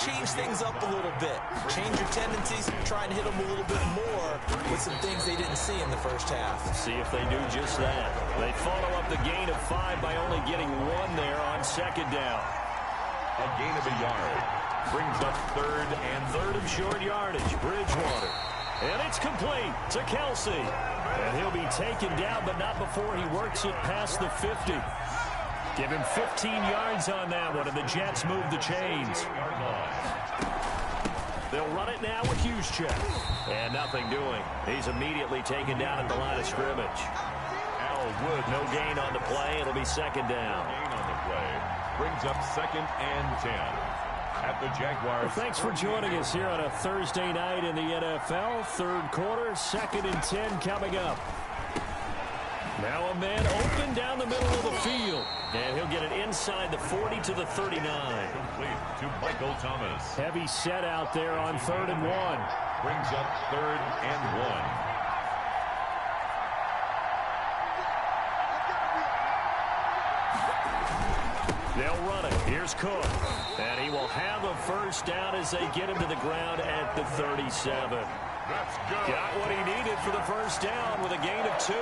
change things up a little bit. Change your tendencies, try and hit them a little bit more with some things they didn't see in the first half. See if they do just that. They follow up the gain of 5 by only getting 1 there on second down. A gain of a yard brings up third of short yardage. Bridgewater. And it's complete to Kelsey. And he'll be taken down, but not before he works it past the 50. Give him 15 yards on that one, and the Jets move the chains. They'll run it now with Juszczyk. And nothing doing. He's immediately taken down at the line of scrimmage. Al Wood, no gain on the play. It'll be second down. Gain on the play brings up 2nd and 10 at the Jaguars. Well, thanks for joining us here on a Thursday night in the NFL. Third quarter, 2nd and 10 coming up. Now a man open down the middle of the field. And he'll get it inside the 40 to the 39. Complete to Michael Thomas. Heavy set out there on 3rd and 1. Brings up 3rd and 1. They'll run it. Here's Cook. And he will have a first down as they get him to the ground at the 37. That's good. Got what he needed for the first down with a gain of 2.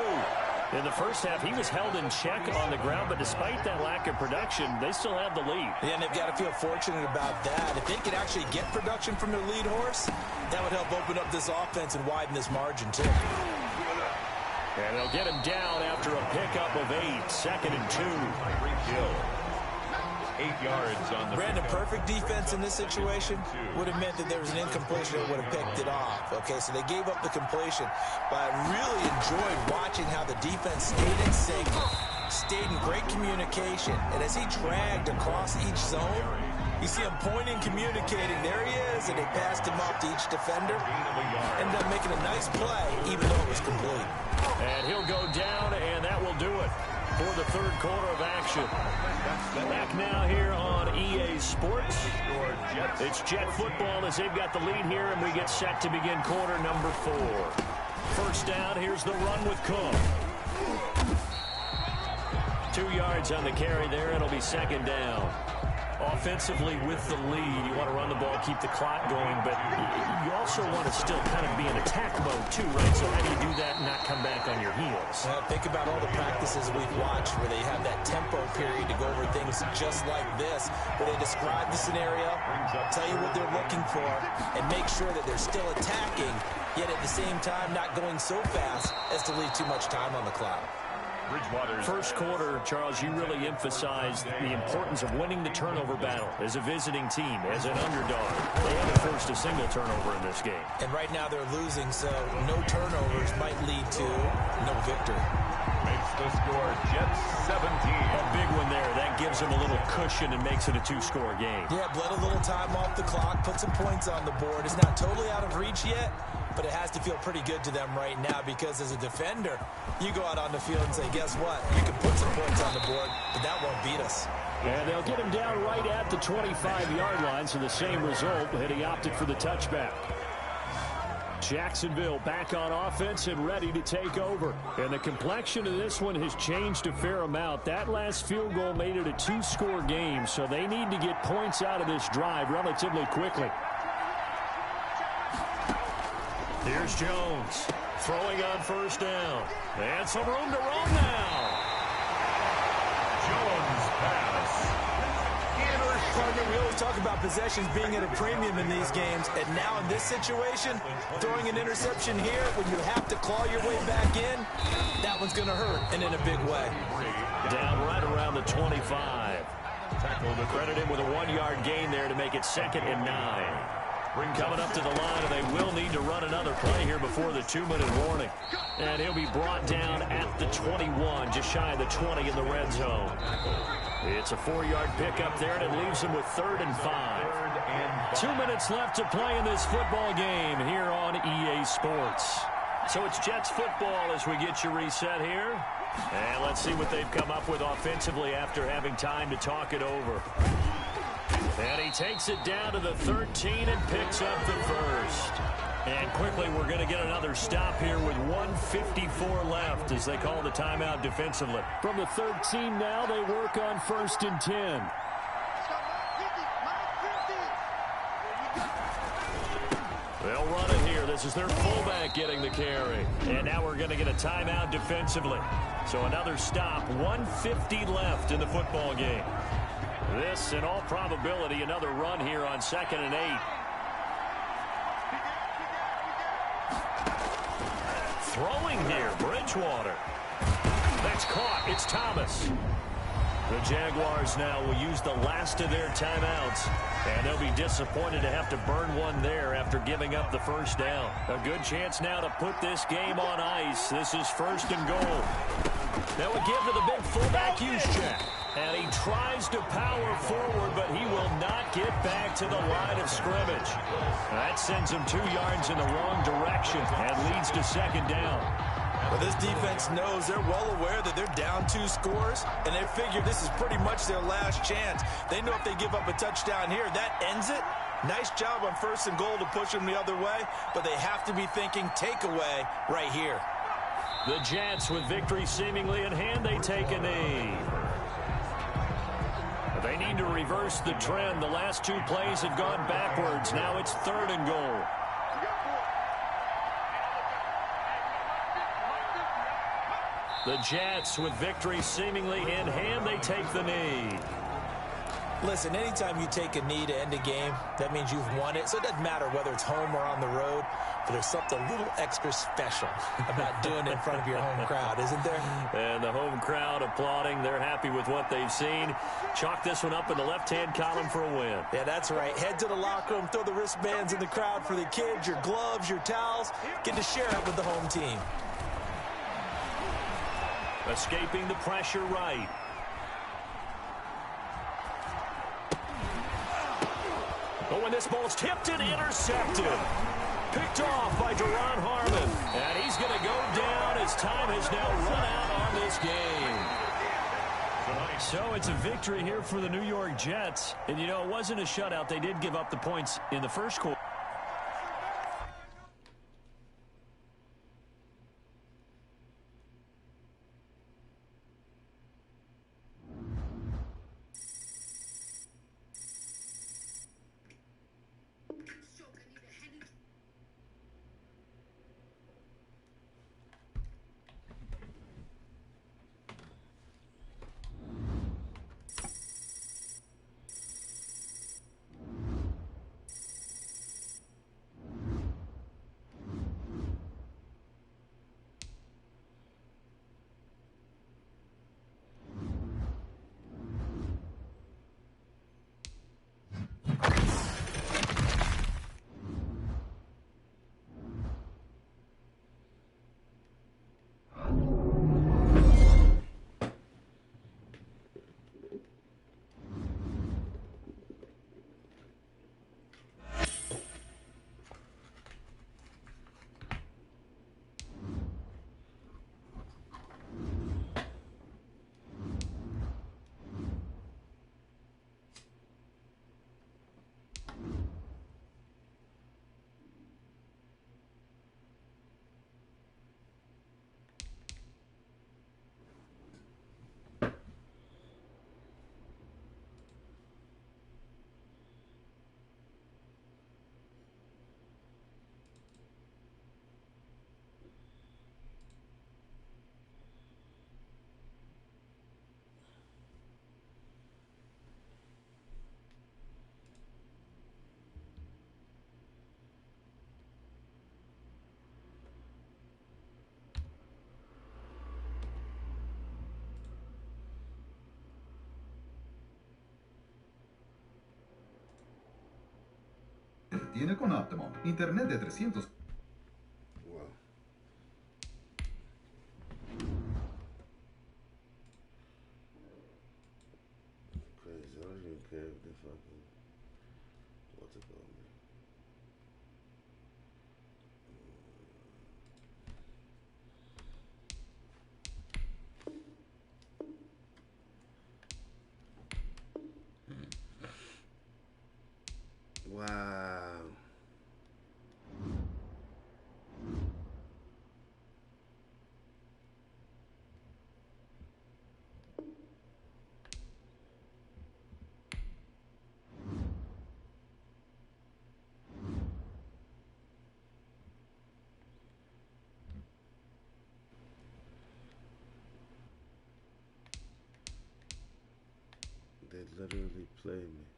In the first half, he was held in check on the ground, but despite that lack of production, they still have the lead. Yeah, and they've got to feel fortunate about that. If they could actually get production from their lead horse, that would help open up this offense and widen this margin, too. And they'll get him down after a pickup of 8, 2nd and 2. Hill. 8 yards on the Brandon, perfect defense in this situation would have meant that there was an incompletion that would have picked it off. Okay, so they gave up the completion. But I really enjoyed watching how the defense stayed in sync, stayed in great communication. And as he dragged across each zone, you see him pointing, communicating. There he is, and they passed him off to each defender. Ended up making a nice play, even though it was complete. And he'll go down, and that will do it for the third quarter of action. Back now here on EA Sports. It's Jet football as they've got the lead here, and we get set to begin quarter number 4. First down, here's the run with Cook. 2 yards on the carry there. It'll be second down. Offensively with the lead, you want to run the ball, keep the clock going, but you also want to still kind of be in attack mode too, right? So how do you do that and not come back on your heels? Think about all the practices we've watched where they have that tempo period to go over things just like this, where they describe the scenario, tell you what they're looking for, and make sure that they're still attacking, yet at the same time not going so fast as to leave too much time on the clock. First quarter, Charles, you really emphasized the importance of winning the turnover battle as a visiting team, as an underdog. They haven't forced a single turnover in this game. And right now they're losing, so no turnovers might lead to no victory. Makes the score Jets 17. A big one there. That gives them a little cushion and makes it a 2-score game. Yeah, bled a little time off the clock, put some points on the board. It's not totally out of reach yet, but it has to feel pretty good to them right now because as a defender, you go out on the field and say, guess what? You can put some points on the board, but that won't beat us. And they'll get him down right at the 25-yard line, so the same result, but he opted for the touchback. Jacksonville back on offense and ready to take over. And the complexion of this one has changed a fair amount. That last field goal made it a 2-score game, so they need to get points out of this drive relatively quickly. Here's Jones throwing on first down. And some room to run now. Jones pass. We always talk about possessions being at a premium in these games, and now in this situation, throwing an interception here when you have to claw your way back in, that one's going to hurt, and in a big way. Down right around the 25. Credit him with a 1-yard gain there to make it 2nd and 9. Coming up to the line, and they will need to run another play here before the 2-minute warning. And he'll be brought down at the 21, just shy of the 20 in the red zone. It's a 4-yard pickup there, and it leaves them with 3rd and 5. 2 minutes left to play in this football game here on EA Sports. So it's Jets football as we get you reset here. And let's see what they've come up with offensively after having time to talk it over. And he takes it down to the 13 and picks up the first. And quickly, we're going to get another stop here with 1:54 left as they call the timeout defensively. From the 13 now, they work on 1st and 10. They'll run it here. This is their fullback getting the carry. And now we're going to get a timeout defensively. So another stop, 1:50 left in the football game. This, in all probability, another run here on 2nd and 8. Throwing here, Bridgewater. That's caught. It's Thomas. The Jaguars now will use the last of their timeouts, and they'll be disappointed to have to burn one there after giving up the first down. A good chance now to put this game on ice. This is 1st and goal. That would give to the big fullback use check. And he tries to power forward, but he will not get back to the line of scrimmage. That sends him 2 yards in the wrong direction and leads to 2nd down. Well, this defense knows they're well aware that they're down 2 scores, and they figure this is pretty much their last chance. They know if they give up a touchdown here, that ends it. Nice job on 1st and goal to push them the other way, but they have to be thinking takeaway right here. The Jets, with victory seemingly in hand, they take a knee. They need to reverse the trend. The last 2 plays have gone backwards. Now it's 3rd and goal. The Jets, with victory seemingly in hand, they take the knee. Listen, anytime you take a knee to end a game, that means you've won it. So it doesn't matter whether it's home or on the road, but there's something a little extra special about doing it in front of your home crowd, isn't there? And the home crowd applauding. They're happy with what they've seen. Chalk this one up in the left-hand column for a win. Yeah, that's right. Head to the locker room, throw the wristbands in the crowd for the kids, your gloves, your towels. Get to share it with the home team. Escaping the pressure right. Oh, and this ball's tipped and intercepted. Picked off by Duron Harmon. And he's going to go down as time has now run out on this game. So it's a victory here for the New York Jets. And, you know, it wasn't a shutout. They did give up the points in the first quarter. Tiene con Optimum internet de 300. Wow. Crazy. I don't even care if they fucking what's it called, man. Wow. They literally played me.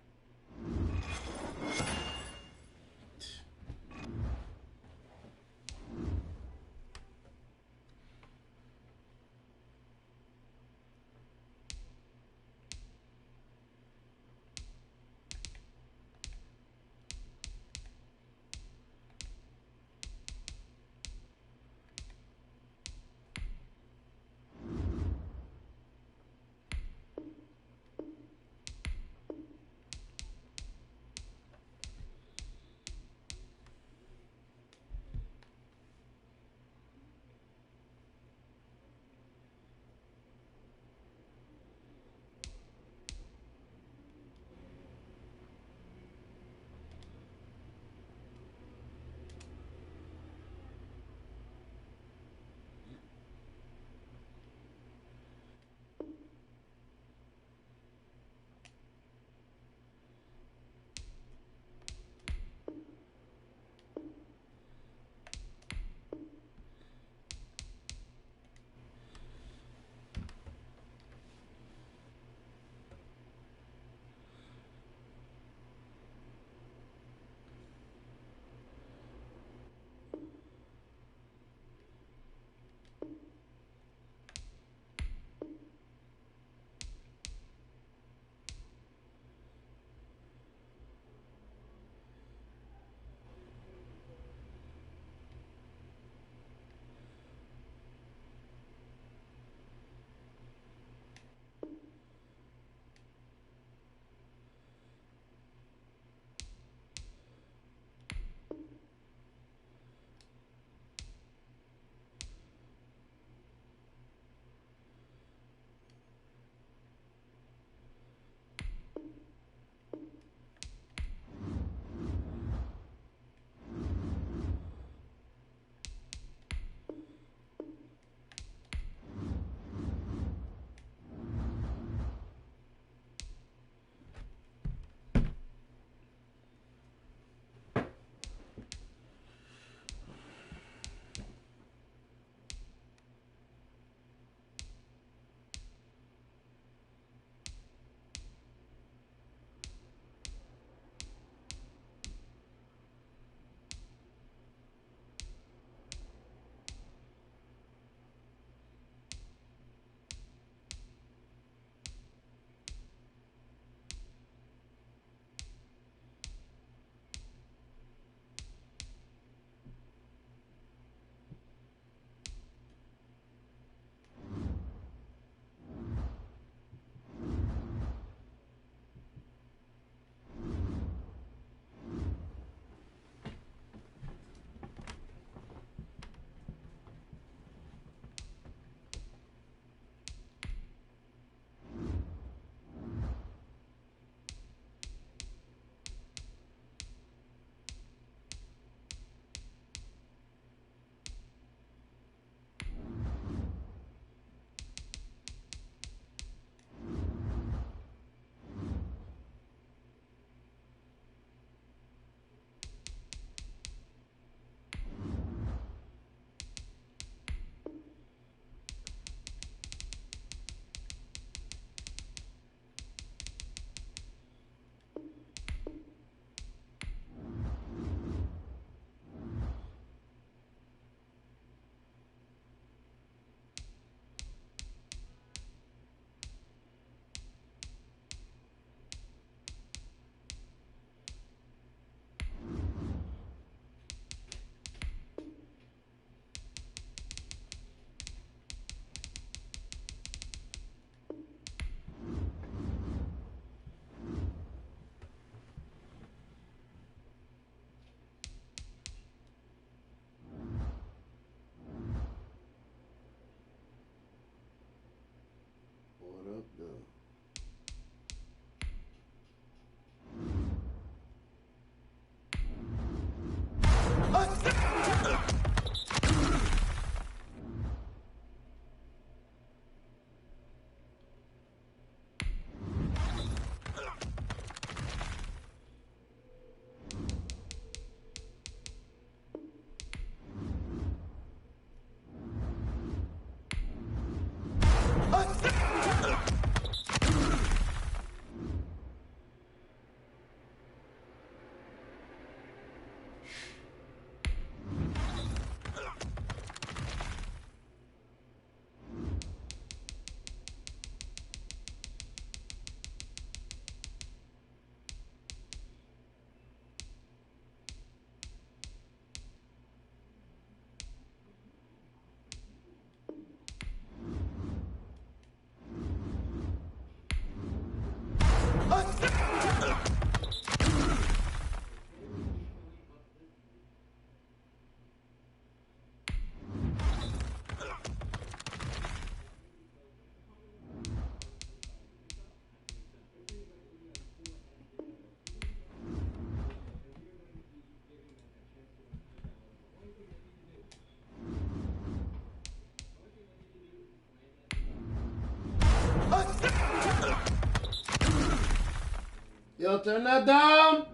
Don't turn that down.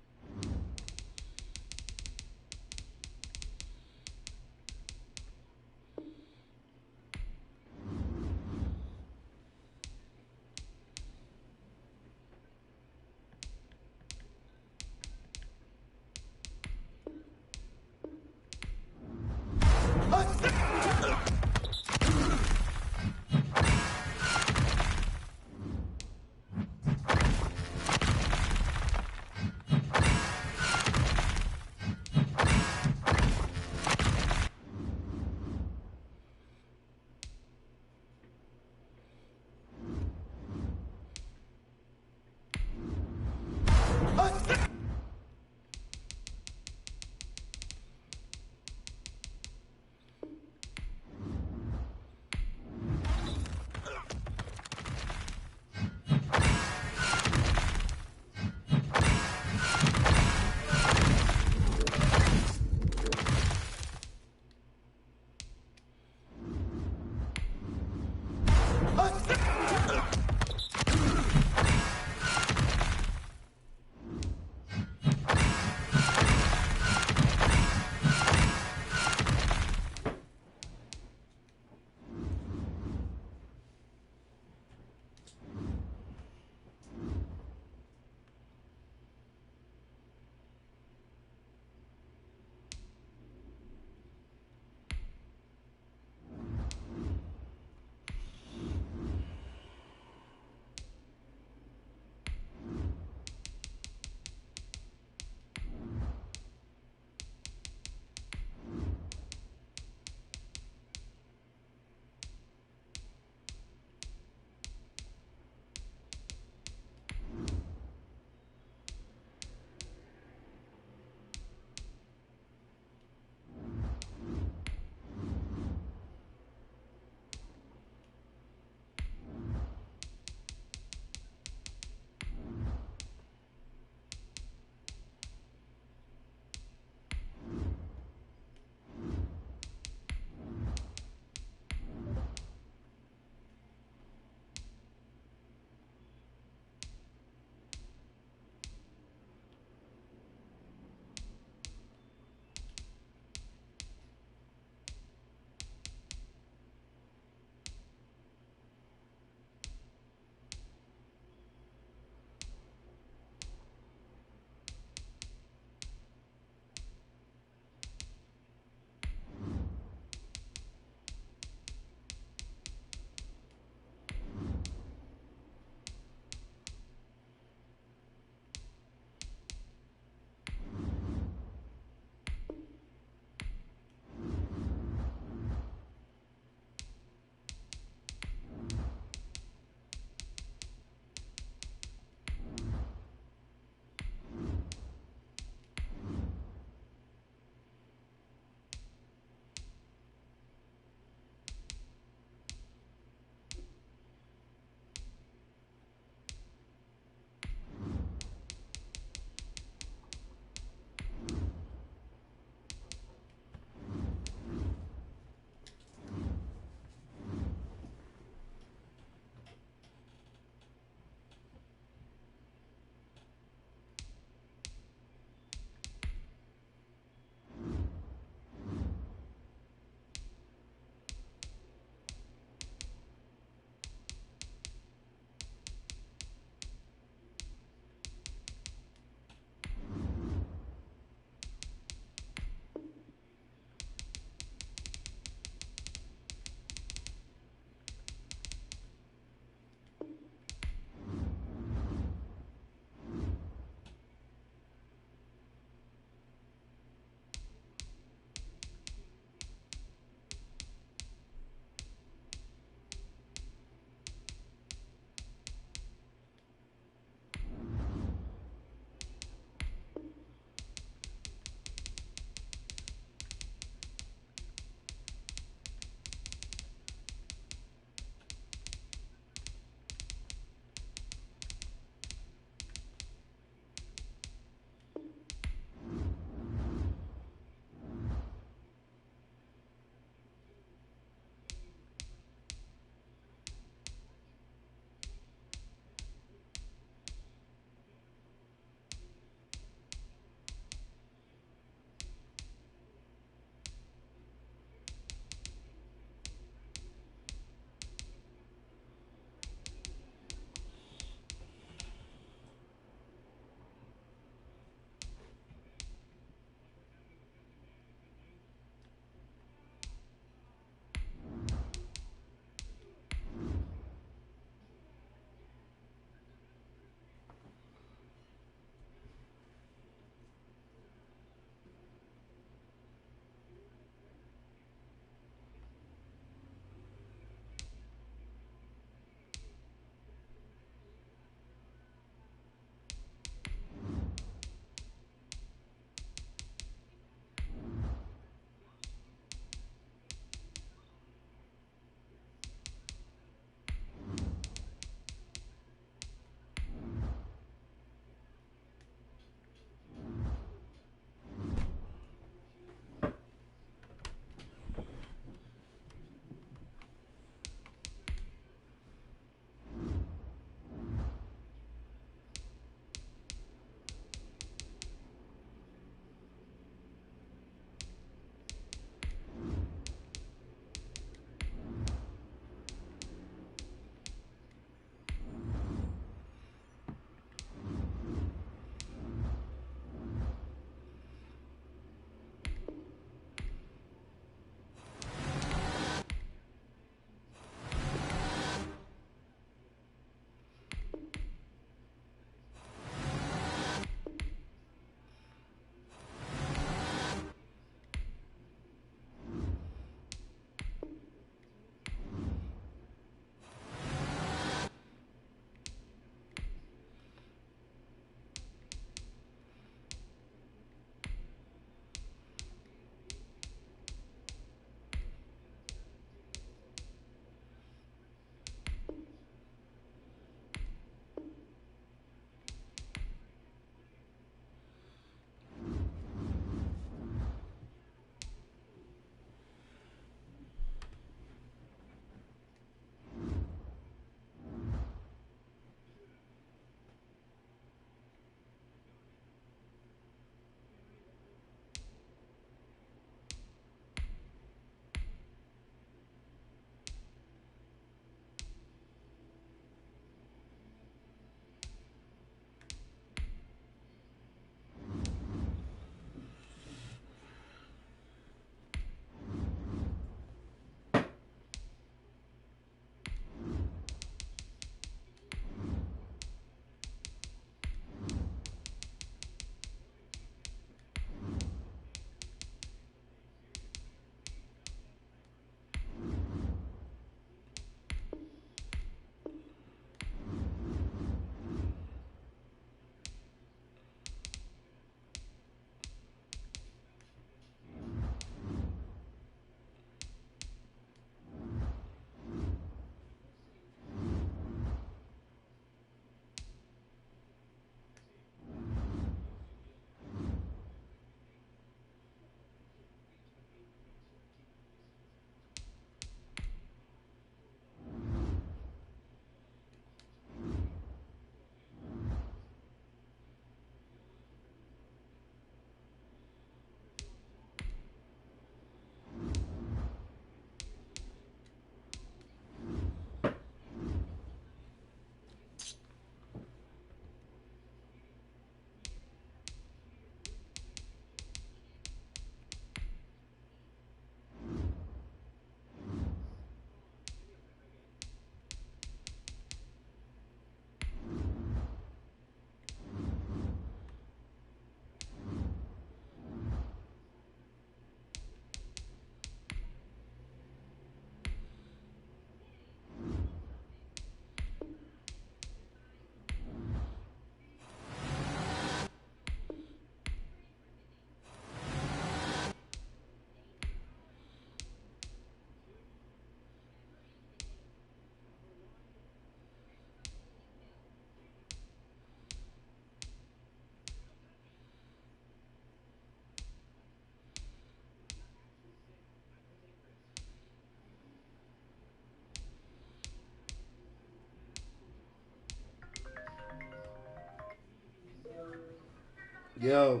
Yo.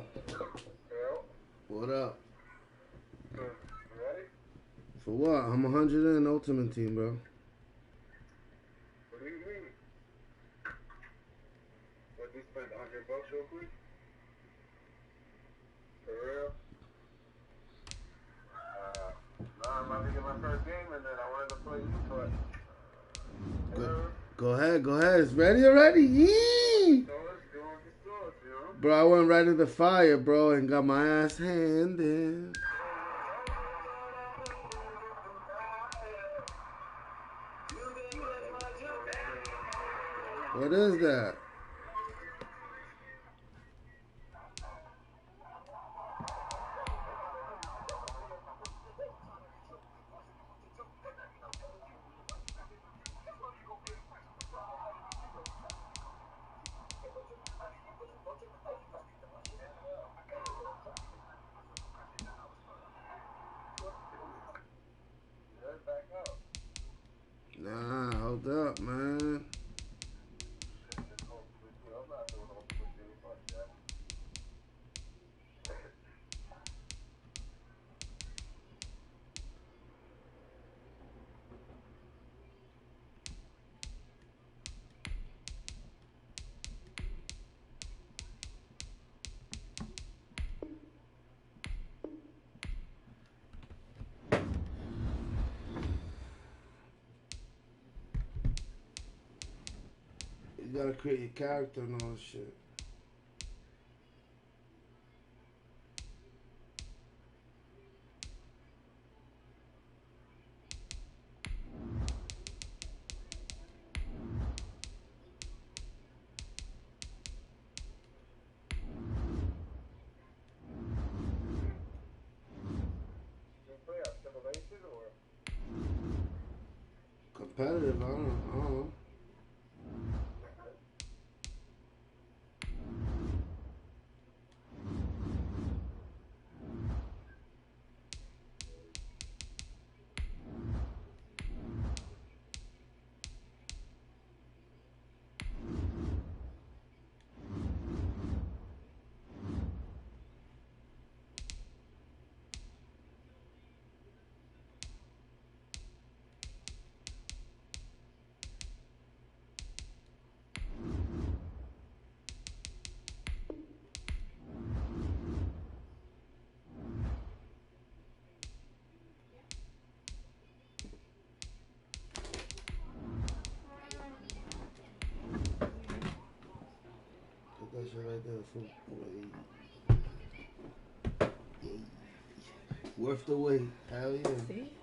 What up? Ready? For what? I'm 100 in Ultimate Team, bro. What do you mean? What, you spend $100 real quick? For real? Nah, I'm about to get my first game and then I wanted to play you, but... Go ahead. It's ready already? Yee! Bro, I went right in the fire, bro, and got my ass handed. What is that? Nah, hold up, man. You gotta create your character and all that shit. Competitive, I don't know. Put that shit right there. Worth the wait. Hell yeah. See?